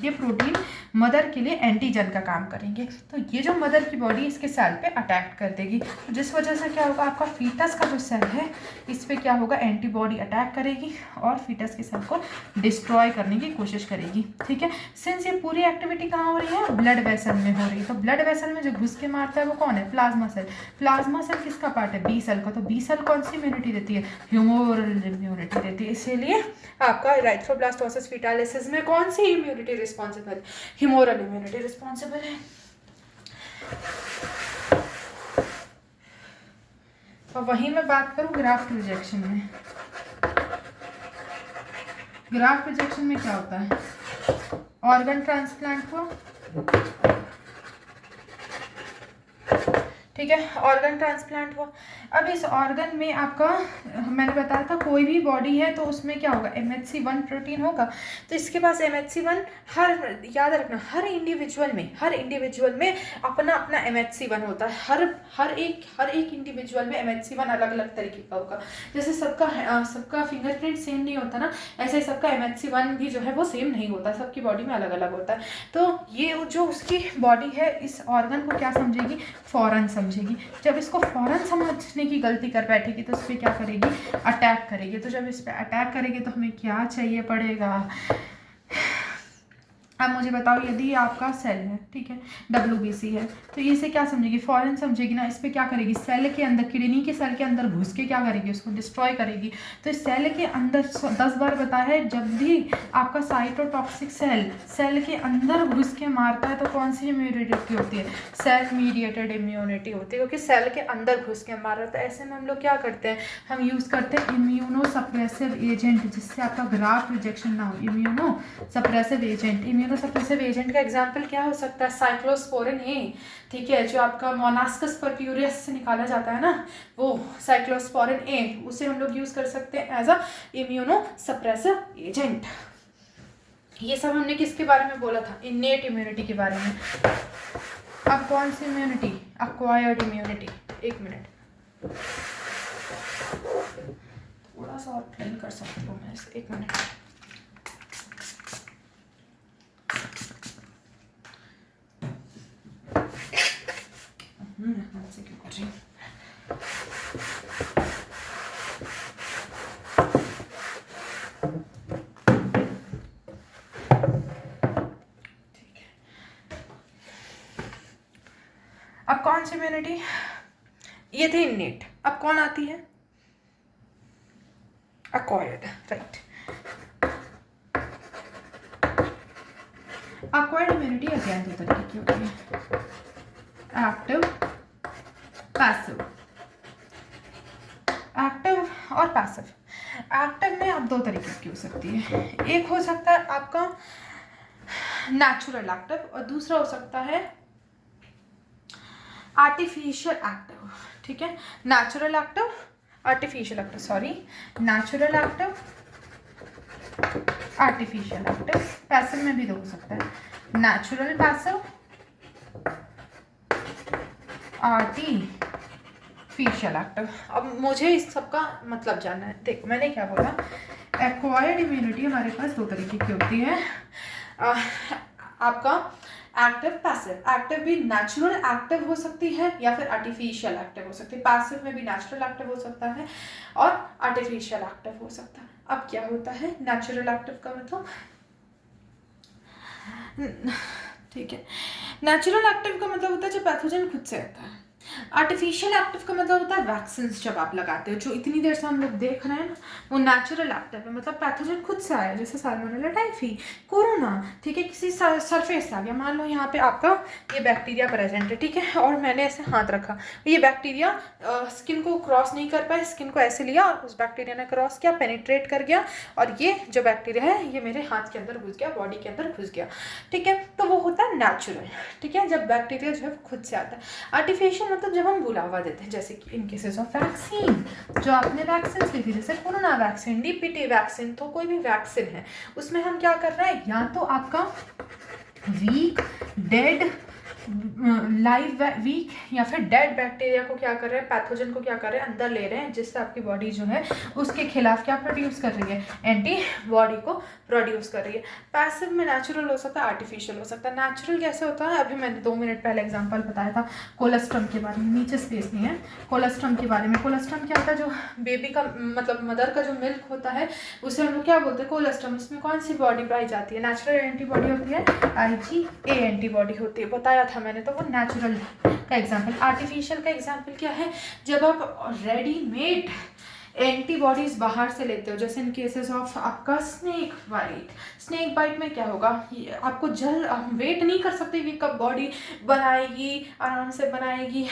ये प्रोटीन मदर के लिए एंटीजन का काम करेंगे, तो ये जो मदर की बॉडी इसके सेल पे अटैक कर देगी, तो जिस वजह से क्या होगा, आपका फीटस का जो सेल है इस पे क्या होगा, एंटीबॉडी अटैक करेगी और फीटस के सेल को डिस्ट्रॉय करने की कोशिश करेगी, ठीक है। सिंस ये पूरी एक्टिविटी कहाँ हो रही है, ब्लड वेसल में हो रही है, तो ब्लड वेसल में जो घुस के मारता है वो कौन है, प्लाज्मा सेल। प्लाज्मा सेल किसका पार्ट है, बी सेल का। तो बी सेल कौन सी इम्यूनिटी देती है, ह्यूमोरल इम्यूनिटी देती है। इसीलिए आपका इराइथ्रोब्लास्टोसिस फीटालिसिस में कौन सी immunity responsible, humoral immunity responsible है। और वहीं मैं बात करूं ग्राफ्ट रिजेक्शन में। ग्राफ्ट रिजेक्शन में क्या होता है, ऑर्गन ट्रांसप्लांट हुआ, ठीक है, ऑर्गन ट्रांसप्लांट हुआ। अब इस ऑर्गन में आपका, मैंने बताया था कोई भी बॉडी है तो उसमें क्या होगा, MHC1 प्रोटीन होगा। तो इसके पास MHC1, याद रखना, हर इंडिविजुअल में अपना अपना MHC1 होता है। हर एक इंडिविजुअल में MHC1 अलग अलग तरीके का होगा। जैसे सबका फिंगरप्रिंट सेम नहीं होता ना, ऐसे ही सबका MHC1 भी जो है वो सेम नहीं होता, सबकी बॉडी में अलग अलग होता है। तो ये जो उसकी बॉडी है इस ऑर्गन को क्या समझेगी, फॉरेन समझेगी। जब इसको फॉरेन समझने की गलती कर बैठेगी तो इस पर क्या करेगी, अटैक करेगी। तो जब इस पर अटैक करेगी तो हमें क्या चाहिए पड़ेगा, अब मुझे बताओ, यदि आपका सेल है, ठीक है, WBC है, तो ये से क्या समझेगी, फॉरेन समझेगी ना। इस पर क्या करेगी, सेल के अंदर, किडनी के सेल के अंदर घुस के क्या करेगी, उसको डिस्ट्रॉय करेगी। तो इस सेल के अंदर 10 बार बताया है, जब भी आपका साइटोटॉक्सिक सेल के अंदर घुस के मारता है तो कौन सी इम्यूनिटी होती है, सेल मीडिएटेड इम्यूनिटी होती है, क्योंकि सेल के अंदर घुस के मार रहा है। तो ऐसे में हम लोग क्या करते हैं, हम यूज़ करते हैं इम्यूनोसप्रेसिव एजेंट, जिससे आपका ग्राफ्ट रिजेक्शन ना हो। इम्यूनोसप्रेसिव एजेंट का एग्जांपल क्या हो सकता है, साइक्लोस्पोरिन ए, ठीक है, जो आपका मोनास्कस परप्यूरियस से निकाला जाता है ना, वो साइक्लोस्पोरिन ए, उसे हम लोग यूज़ कर सकते हैं एज अ इम्यूनोसप्रेसिव एजेंट। ये सब हमने किसके बारे में बोला था, इनेट इम्यूनिटी के बारे में। अब कौन सी इम्यूनिटी, एक्वायर्ड इम्यूनिटी। एक मिनट, थोड़ा सा और प्लेन कर सकती हूँ मैं इसे, एक मिनट। से क्यों कर रही हूँ, अब कौन सी इम्यूनिटी, ये थी इनेट। अब कौन आती है, acquired, right. Acquired immunity again दो तरीके की होती है, एक्टिव, पैसिव। एक्टिव और पैसिव। एक्टिव में आप दो तरीके की हो सकती है, एक हो सकता है आपका नेचुरल एक्टिव और दूसरा हो सकता है आर्टिफिशियल एक्टिव, ठीक है। Natural active, artificial active, sorry, natural active, artificial active. Passive में भी दो हो सकता है, नेचुरल पैसिव, आर्टिफिशियल एक्टिव। अब मुझे इस सब का मतलब जानना है। देखो मैंने क्या बोला, एक्वायर्ड इम्यूनिटी हमारे पास दो तरीके की होती है, आपका एक्टिव, पैसिव। एक्टिव भी नेचुरल एक्टिव हो सकती है या फिर आर्टिफिशियल एक्टिव हो सकती है। पैसिव में भी नेचुरल एक्टिव हो सकता है और आर्टिफिशियल एक्टिव हो सकता है। अब क्या होता है नेचुरल एक्टिव का मतलब, ठीक है, नेचुरल एक्टिव का मतलब होता है जब पैथोजन खुद से आता है। आर्टिफिशियल एक्टिव का मतलब होता है वैक्सीन जब आप लगाते हो, जो इतनी देर से हम लोग देख रहे हैं ना, वो नेचुरल एक्टिव है, मतलब पैथोजन खुद से आया, जैसे साल्मोनेला टाइफी, कोरोना, ठीक है, किसी सरफेस से आ गया। मान लो यहाँ पे आपका ये बैक्टीरिया प्रेजेंट है, ठीक है, और मैंने ऐसे हाथ रखा, ये बैक्टीरिया स्किन को क्रॉस नहीं कर पाए, स्किन को ऐसे लिया और उस बैक्टीरिया ने क्रॉस किया, पेनिट्रेट कर गया, और ये जो बैक्टीरिया है ये मेरे हाथ के अंदर घुस गया, बॉडी के अंदर घुस गया, ठीक है। तो वो होता है नेचुरल, ठीक है, जब बैक्टीरिया जो है खुद से आता है। आर्टिफिशियल मतलब जब हम बुलावा देते हैं, जैसे कि इन केसेस ऑफ वैक्सीन, जो आपने वैक्सीन ली थी, जैसे कोरोना वैक्सीन, DPT वैक्सीन, तो कोई भी वैक्सीन है उसमें हम क्या कर रहे हैं, या तो आपका वीक, डेड, लाइव वीक या फिर डेड बैक्टीरिया को क्या कर रहे हैं, पैथोजन को क्या कर रहे हैं, अंदर ले रहे हैं, जिससे आपकी बॉडी जो है उसके खिलाफ क्या प्रोड्यूस कर रही है, एंटीबॉडी को प्रोड्यूस कर रही है। पैसिव में नेचुरल हो सकता है, आर्टिफिशियल हो सकता है। नेचुरल कैसे होता है, अभी मैंने 2 मिनट पहले एग्जांपल बताया था कोलेस्ट्रम के बारे में, नीचे स्पेस नहीं है, कोलेस्ट्रम के बारे में। कोलेस्ट्रम क्या होता है, जो बेबी का मतलब मदर का जो मिल्क होता है उसे हम लोग क्या बोलते हैं, कोलेस्ट्रम। उसमें कौन सी बॉडी पाई जाती है, नेचुरल एंटीबॉडी होती है, IgA एंटीबॉडी होती है, बताया था मैंने, तो वो नेचुरल का एग्जाम्पल। आर्टिफिशियल का एग्जाम्पल क्या है, जब आप रेडीमेड एंटीबॉडीज बाहर से लेते हो, जैसे इन केसेस ऑफ आपका स्नेक बाइट। स्नेक बाइट में क्या होगा, आपको वेट नहीं कर सकते कि कब बॉडी बनाएगी, आराम से बनाएगी,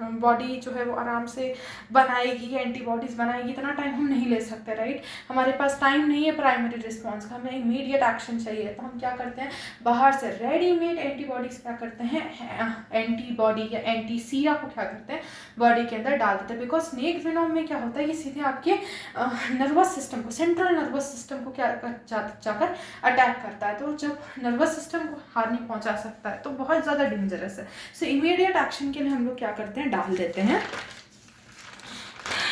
बॉडी जो है वो आराम से बनाएगी, एंटीबॉडीज बनाएगी, इतना टाइम हम नहीं ले सकते, राइट। हमारे पास टाइम नहीं है प्राइमरी रिस्पॉन्स का, हमें इमीडिएट एक्शन चाहिए, तो हम क्या करते हैं, बाहर से रेडीमेड एंटीबॉडीज क्या करते हैं, एंटीबॉडी या एंटीसीरा को क्या करते हैं, बॉडी के अंदर डाल देते हैं। बिकॉज स्नेक वेनोम में क्या होता है, ये आपके नर्वस सिस्टम को, सेंट्रल नर्वस सिस्टम को क्या जाकर अटैक करता है, तो जब नर्वस सिस्टम को हानि पहुंचा सकता है तो बहुत ज़्यादा डेंजरस है। सो इमीडिएट एक्शन के लिए हम लोग क्या करते हैं, डाल देते हैं,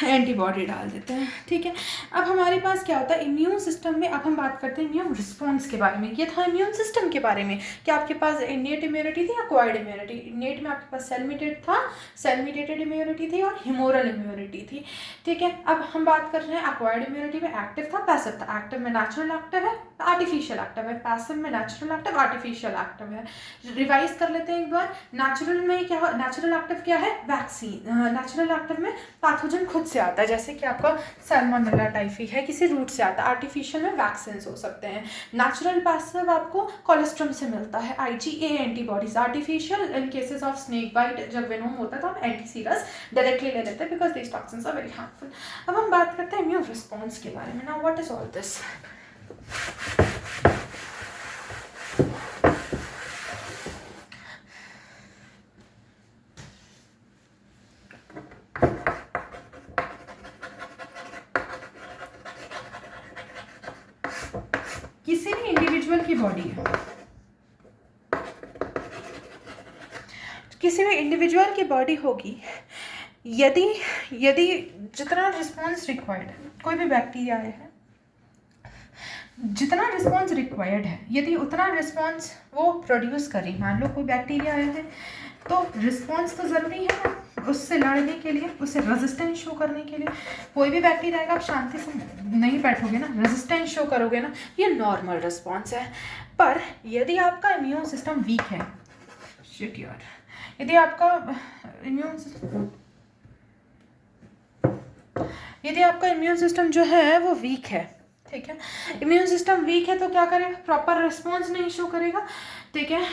एंटीबॉडी डाल देते हैं, ठीक है। अब हमारे पास क्या होता है इम्यून सिस्टम में, अब हम बात करते हैं इम्यून रिस्पॉन्स के बारे में। ये था इम्यून सिस्टम के बारे में कि आपके पास इनेट इम्यूनिटी थी, एक्वायर्ड इम्यूनिटी। इनेट में आपके पास सेल मीडिएटेड था, सेल मीडिएटेड इम्यूनिटी थी और ह्यूमोरल इम्यूनिटी थी, ठीक है। अब हम बात कर रहे हैं एक्वायर्ड इम्यूनिटी में एक्टिव था, पैसिव था। एक्टिव में नेचुरल एक्टिव है, आर्टिफिशियल एक्टिव है। पैसिव में नेचुरल एक्टिव, आर्टिफिशियल एक्टिव है। रिवाइज कर लेते हैं एक बार। नेचुरल में क्या, नेचुरल एक्टिव क्या है, वैक्सीन। नेचुरल एक्टिव में पैथोजन खुद से आता है, जैसे कि आपका सैल्मोनेला टाइफी है, किसी रूट से आता है। आर्टिफिशियल में वैक्सीन हो सकते हैं। नेचुरल पैसिव आपको कोलेस्ट्रम से मिलता है, IgA antibodies. Artificial in cases of snake bite, जब वेनोम होता है तो हम एंटीसीरस डायरेक्टली ले लेते हैं because these toxins are very harmful. अब हम बात करते हैं इम्यून रिस्पॉन्स के बारे में। Now what is all this? किसी भी इंडिविजुअल की बॉडी है, किसी भी इंडिविजुअल की बॉडी होगी, यदि जितना रिस्पॉन्स रिक्वायर्ड है, कोई भी बैक्टीरिया है, जितना रिस्पॉन्स रिक्वायर्ड है, यदि उतना रिस्पॉन्स वो प्रोड्यूस करे, मान लो कोई बैक्टीरिया आया है तो रिस्पॉन्स तो ज़रूरी है ना उससे लड़ने के लिए, उससे रेजिस्टेंस शो करने के लिए। कोई भी बैक्टीरिया आएगा, आप शांति से नहीं बैठोगे ना, रेजिस्टेंस शो करोगे ना, ये नॉर्मल रिस्पॉन्स है। पर यदि आपका इम्यून सिस्टम वीक है, शिट यार, यदि आपका इम्यून सिस्टम जो है वो वीक है, ठीक है, इम्यून सिस्टम वीक है तो क्या करेगा, प्रॉपर रिस्पॉन्स नहीं शो करेगा, ठीक है।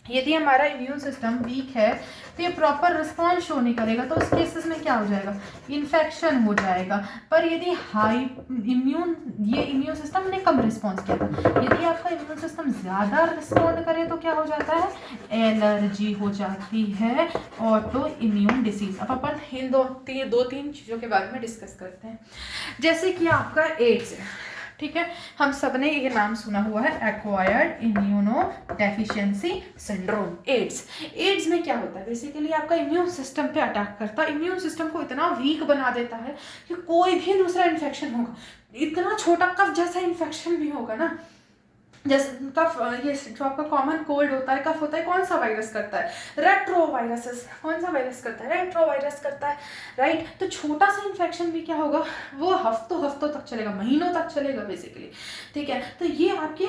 यदि हमारा इम्यून सिस्टम वीक है तो ये प्रॉपर रिस्पॉन्स शो नहीं करेगा, तो उस केसेस में क्या हो जाएगा, इन्फेक्शन हो जाएगा। पर यदि इम्यून सिस्टम ने कम रिस्पॉन्स किया था, यदि आपका इम्यून सिस्टम ज़्यादा रिस्पॉन्ड करे तो क्या हो जाता है, एलर्जी हो जाती है, ऑटो इम्यून डिसीज। अब अपन इन दो तीन चीज़ों के बारे में डिस्कस करते हैं। जैसे कि आपका एड्स है, ठीक है, हम सब ने ये नाम सुना हुआ है, acquired immunodeficiency syndrome, AIDS में क्या होता है, बेसिकली आपका इम्यून सिस्टम पे अटैक करता है, इम्यून सिस्टम को इतना वीक बना देता है कि कोई भी दूसरा इन्फेक्शन होगा, इतना छोटा कफ जैसा इन्फेक्शन भी होगा ना, जैसे कफ, ये जो आपका कॉमन कोल्ड होता है, कफ होता है, कौन सा वायरस करता है, रेट्रोवायरसेस। कौन सा वायरस करता है, रेट्रोवायरस करता है, राइट। तो छोटा सा इन्फेक्शन भी क्या होगा, वो हफ्तों तक चलेगा, महीनों तक चलेगा बेसिकली, ठीक है। तो ये आपके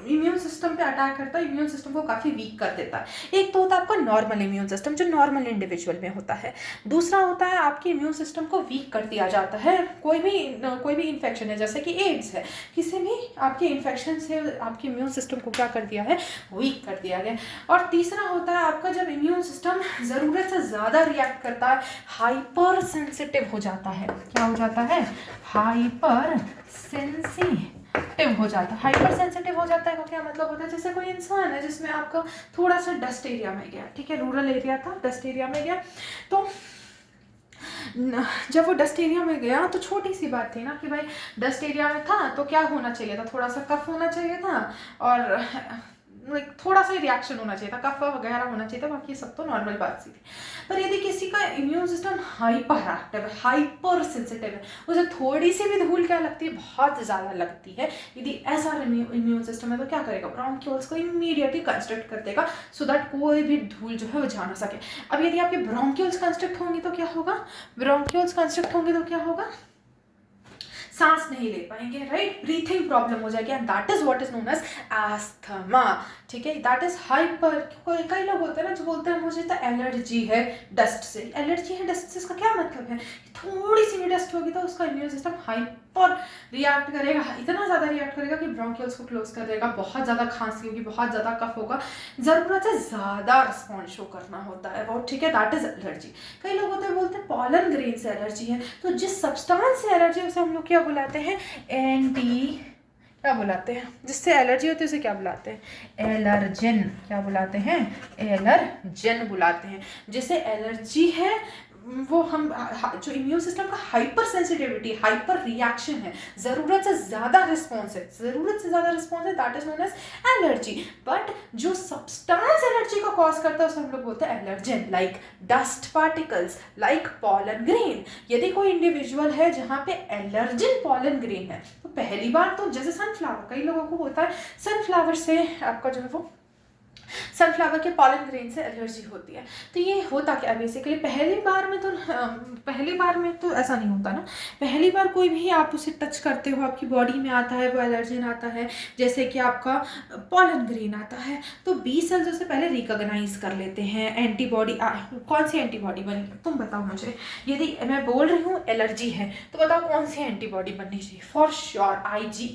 इम्यून सिस्टम पे अटैक करता है, इम्यून सिस्टम को काफ़ी वीक कर देता है। एक तो होता है आपका नॉर्मल इम्यून सिस्टम, जो नॉर्मल इंडिविजुअल में होता है। दूसरा होता है आपके इम्यून सिस्टम को वीक कर दिया जाता है, कोई भी इन्फेक्शन है, जैसे कि एड्स है, किसी भी आपके इन्फेक्शन से आपके इम्यून सिस्टम को क्या कर दिया है, वीक कर दिया गया। और तीसरा होता है आपका जब इम्यून सिस्टम ज़रूरत से ज़्यादा रिएक्ट करता है, हाइपर सेंसिटिव हो जाता है। क्या हो जाता है, हाइपर सेंसिटिव हो जाता है। हाइपर सेंसिटिव हो जाता है का क्या मतलब होता है, जैसे कोई इंसान है जिसमें आपका थोड़ा सा डस्ट एरिया में गया, ठीक है, रूरल एरिया था, डस्ट एरिया में गया, तो जब वो डस्ट एरिया में गया तो छोटी सी बात थी ना कि भाई डस्ट एरिया में था तो क्या होना चाहिए था, थोड़ा सा कफ होना चाहिए था और थोड़ा सा रिएक्शन होना चाहिए था, कफ वगैरह होना चाहिए था, बाकी सब तो नॉर्मल बात सी थी। पर यदि किसी का इम्यून सिस्टम हाइपर एक्टिव है, हाइपर सेंसिटिव है, उसे थोड़ी सी भी धूल क्या लगती है, बहुत ज़्यादा लगती है, यदि ऐसा इम्यून सिस्टम है तो क्या करेगा, ब्रोंकियोल्स को इमीडिएटली कंस्ट्रक्ट कर देगा सो दैट कोई भी धूल जो है वो जा ना सके। अब यदि आपके ब्रोंकियोल्स कंस्ट्रक्ट होंगे तो क्या होगा, ब्रोंकियोल्स कंस्ट्रक्ट होंगे तो क्या होगा, सांस नहीं ले पाएंगे, राइट, ब्रीथिंग प्रॉब्लम हो जाएगी, and that is what is known as asthma, ठीक है। दैट इज हाइपर, कई लोग होते हैं ना जो बोलते हैं मुझे तो एलर्जी है डस्ट से। एलर्जी है डस्ट से इसका क्या मतलब है, थोड़ी सी भी डस्ट होगी तो उसका इम्यून सिस्टम हाइपर रिएक्ट करेगा, इतना ज़्यादा रिएक्ट करेगा कि ब्रोंकियल्स को क्लोज कर देगा, बहुत ज़्यादा खांसी होगी, बहुत ज़्यादा कफ होगा, ज़रूरत से ज़्यादा रिस्पॉन्स शो करना होता है वो, ठीक है, दैट इज एलर्जी। कई लोग होते हैं बोलते हैं पॉलन ग्रेन से एलर्जी है, तो जिस सब्सटेंस से एलर्जी उसे हम लोग क्या बुलाते हैं, क्या बुलाते हैं, जिससे एलर्जी होती है उसे क्या बुलाते हैं, एलर्जेन। क्या बुलाते हैं, एलर्जेन बुलाते हैं। जिसे एलर्जी है वो हम जो इम्यून सिस्टम का हाइपर सेंसिटिविटी, हाइपर रिएक्शन है, ज़रूरत से ज़्यादा रिस्पॉन्स है, that is known as allergy. But जो सब्सटेंस एलर्जी को कॉज करता है उसे हम लोग बोलते हैं allergen, like dust particles, like pollen grain. यदि कोई इंडिविजुअल है जहाँ पे एलर्जिन पॉलन ग्रेन है, तो पहली बार तो जैसे सनफ्लावर, कई लोगों को होता है सनफ्लावर से आपका जो है वो सनफ्लावर के पॉलन ग्रेन से एलर्जी होती है। तो ये होता क्या बेसिकली, पहली बार में तो ऐसा नहीं होता ना। पहली बार कोई भी आप उसे टच करते हो, आपकी बॉडी में आता है वो एलर्जन आता है, जैसे कि आपका पॉलन ग्रेन आता है, तो बी सेल्स उसे पहले रिकॉग्नाइज कर लेते हैं, एंटीबॉडी कौन सी एंटीबॉडी बनी, तुम बताओ मुझे। यदि मैं बोल रही हूँ एलर्जी है तो बताओ कौन सी एंटीबॉडी बननी चाहिए। फॉर श्योर IgE,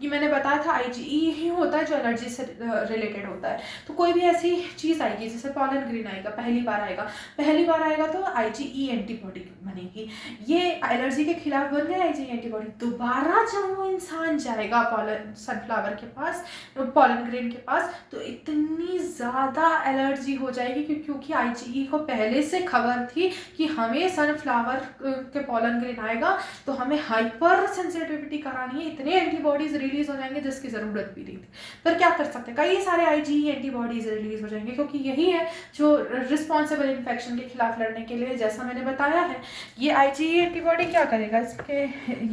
ये मैंने बताया था IgE ही होता है जो एलर्जी से रिलेटेड होता है। तो कोई भी ऐसी चीज़ आएगी जैसे पॉलन ग्रेन आएगा, पहली बार आएगा तो IgE एंटीबॉडी बनेगी, ये एलर्जी के खिलाफ बन गया IgE एंटीबॉडी। दोबारा जब वो इंसान जाएगा सनफ्लावर के पास, पॉलन ग्रेन के पास, तो इतनी ज़्यादा एलर्जी हो जाएगी क्योंकि IgE को पहले से खबर थी कि हमें सनफ्लावर के पॉलन ग्रेन आएगा तो हमें हाइपर सेंसिटिविटी करानी है, इतने एंटीबॉडीज रिलीज हो जाएंगे जिसकी ज़रूरत भी नहीं थी। पर क्या कर सकते हैं, कई सारे IgE एंटीबॉडीज रिलीज हो जाएंगे क्योंकि यही है जो रिस्पॉन्सिबल इन्फेक्शन के खिलाफ लड़ने के लिए, जैसा मैंने बताया है, ये IgE एंटीबॉडी क्या करेगा, इसके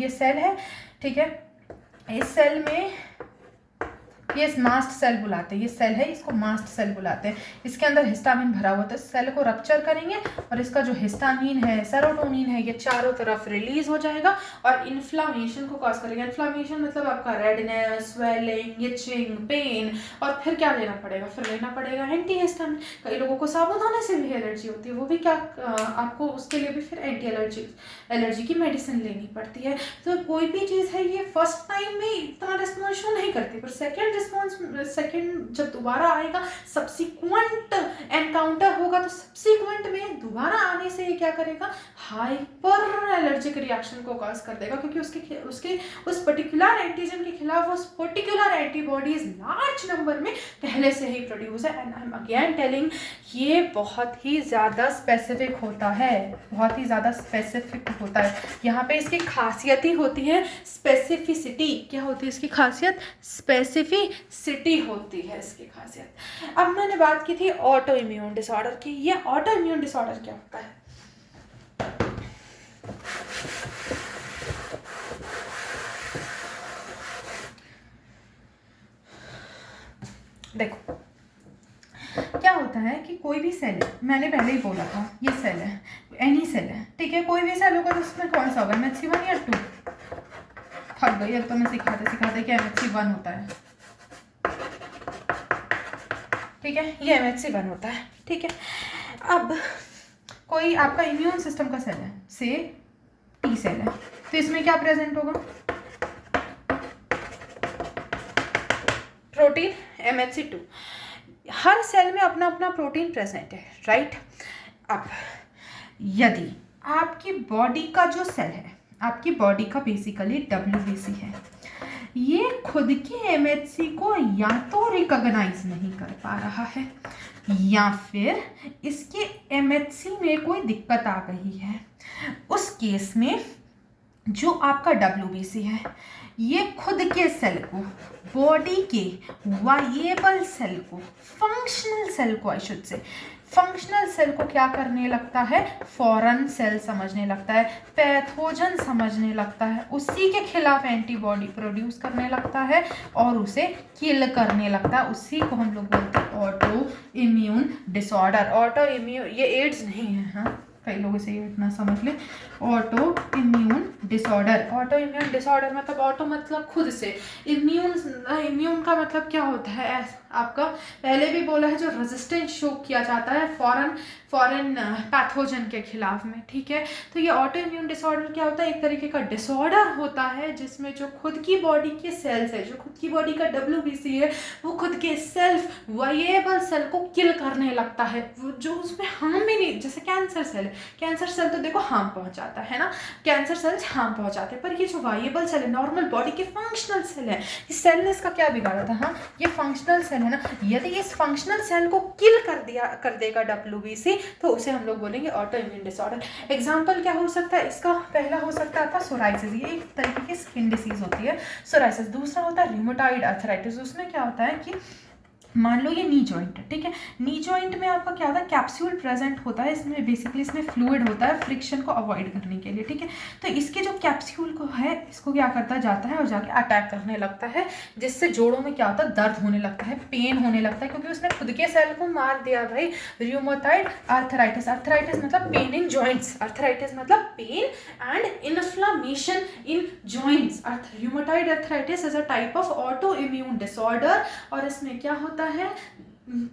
ये सेल है, ठीक है, इस सेल में ये मास्ट सेल बुलाते हैं, ये सेल है इसको मास्ट सेल बुलाते हैं, इसके अंदर हिस्टामिन भरा हुआ, तो इस सेल को रप्चर करेंगे और इसका जो हिस्टामिन है, सेरोटोनिन है, ये चारों तरफ रिलीज हो जाएगा और इन्फ्लामेशन को कॉज करेगा। इन्फ्लामेशन मतलब आपका रेडनेस, स्वेलिंग, इचिंग, पेन, और फिर क्या लेना पड़ेगा, फिर लेना पड़ेगा एंटी हिस्टामिन। कई लोगों को साबुदाने से भी एलर्जी होती है, वो भी क्या आपको उसके लिए भी फिर एलर्जी की मेडिसिन लेनी पड़ती है। तो कोई भी चीज़ है ये फर्स्ट टाइम में इतना रिस्पॉन्स शो नहीं करती, पर सेकेंड जब दोबारा आएगा, सब्सिक्वेंट एनकाउंटर होगा, तो सब्सिक्वेंट में दोबारा आने से ये क्या करेगा, हाइपर एलर्जिक रिएक्शन को कॉज कर देगा, क्योंकि उसके उस पर्टिकुलर एंटीजन के खिलाफ उस पर्टिकुलर एंटीबॉडीज लार्ज नंबर में पहले से ही प्रोड्यूस है। And I am again telling, ये बहुत ही ज़्यादा स्पेसिफिक होता है, बहुत ही ज़्यादा स्पेसिफिक होता है। यहाँ पे इसकी खासियत ही होती है स्पेसिफिसिटी। क्या होती है इसकी खासियत, स्पेसिफिसिटी होती है इसकी खासियत। अब मैंने बात की थी ऑटो इम्यून डिसऑर्डर की। ये ऑटो इम्यून डिसऑर्डर क्या होता है, देखो क्या होता है कि कोई भी सेल है, मैंने पहले ही बोला था ये सेल है, एनी सेल है, ठीक है, कोई भी सेल होगा तो उसमें कौन सा होगा, MHC1 या 2, थक गई अब तो मैं सिखाते कि MHC1 होता है, ठीक है, ये MHC1 होता है, ठीक है। अब कोई आपका इम्यून सिस्टम का सेल है, से T सेल है, तो इसमें क्या प्रेजेंट होगा, प्रोटीन MHC2। हर सेल में अपना अपना प्रोटीन प्रेजेंट है, राइट। अब यदि आपकी बॉडी का जो सेल है, आपकी बॉडी का बेसिकली WBC है, ये खुद के MHC को या तो रिकॉग्नाइज नहीं कर पा रहा है या फिर इसके MHC में कोई दिक्कत आ गई है, उस केस में जो आपका WBC है ये खुद के सेल को, बॉडी के वायेबल सेल को, फंक्शनल सेल को, I should say functional cell को क्या करने लगता है, फॉरेन सेल समझने लगता है, पैथोजन समझने लगता है, उसी के खिलाफ एंटीबॉडी प्रोड्यूस करने लगता है और उसे किल करने लगता है। उसी को हम लोग बोलते हैं auto immune disorder. Auto immune, ये एड्स नहीं है, हाँ, कई लोग इसे इतना समझ लें, auto immune disorder. Auto immune disorder मतलब ऑटो मतलब खुद से, इम्यून का मतलब क्या होता है, आपका पहले भी बोला है जो रेजिस्टेंस शो किया जाता है फॉरेन पैथोजन के खिलाफ में, ठीक है। तो ये ऑटो इम्यून डिसऑर्डर क्या होता है, एक तरीके का डिसऑर्डर होता है जिसमें जो खुद की बॉडी के सेल्स है, जो खुद की बॉडी का WBC है, वो खुद के सेल्फ वायेबल सेल को किल करने लगता है, जो उसमें हार्म भी नहीं, जैसे कैंसर सेल है, कैंसर सेल तो देखो हार्म पहुंचाता है ना, कैंसर सेल्स हार्म पहुंचाते हैं। पर ये जो वाइएबल सेल है, नॉर्मल बॉडी के फंक्शनल सेल है, इस सेल ने इसका क्या बिगाड़ा था? हाँ, ये फंक्शनल सेल है ना, यदि इस फंक्शनल सेल को किल कर देगा WBC, तो उसे हम लोग बोलेंगे ऑटो इम्यून डिसऑर्डर। एग्जाम्पल क्या हो सकता है इसका? पहला हो सकता था सोराइसिस, ये एक तरीके की स्किन डिसीज होती है सोराइसिस। दूसरा होता है रूमेटॉइड आर्थराइटिस, उसमें क्या होता है कि मान लो ये नी जॉइंट है, ठीक है, नी जॉइंट में आपका क्या होता है? कैप्सूल प्रेजेंट होता है, इसमें बेसिकली इसमें फ्लूइड होता है फ्रिक्शन को अवॉइड करने के लिए, ठीक है। तो इसके जो कैप्सूल को है, इसको क्या करता जाता है और जाके अटैक करने लगता है, जिससे जोड़ों में क्या होता है? दर्द होने लगता है, पेन होने लगता है, क्योंकि उसने खुद के सेल को मार दिया भाई। रूमेटॉइड आर्थराइटिस, आर्थराइटिस मतलब पेन इन जॉइंट्स, आर्थराइटिस मतलब pain and inflammation in joints. Rheumatoid arthritis is a type of autoimmune disorder, और इसमें क्या होता है?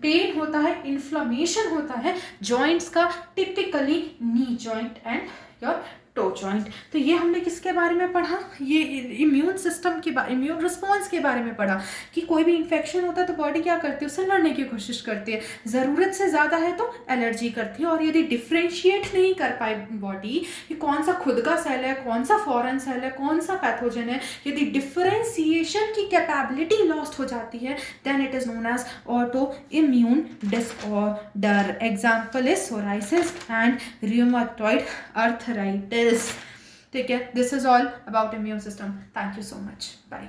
पेन होता है, इन्फ्लामेशन होता है जॉइंट्स का, typically knee joint and your toe joint. तो ये हमने किसके बारे में पढ़ा? ये इम्यून सिस्टम के इम्यून रिस्पॉन्स के बारे में पढ़ा कि कोई भी इन्फेक्शन होता है तो बॉडी क्या करती है? उससे लड़ने की कोशिश करती है, ज़रूरत से ज़्यादा है तो एलर्जी करती है। और यदि डिफ्रेंशिएट नहीं कर पाए बॉडी कि कौन सा खुद का सेल है, कौन सा फॉरेन सेल है, कौन सा पैथोजन है, यदि डिफ्रेंशिएशन की कैपेबिलिटी लॉस्ट हो जाती है, then it is known as autoimmune disorder. Example is psoriasis and rheumatoid arthritis. ठीक है, this is all about immune system. Thank you so much, bye.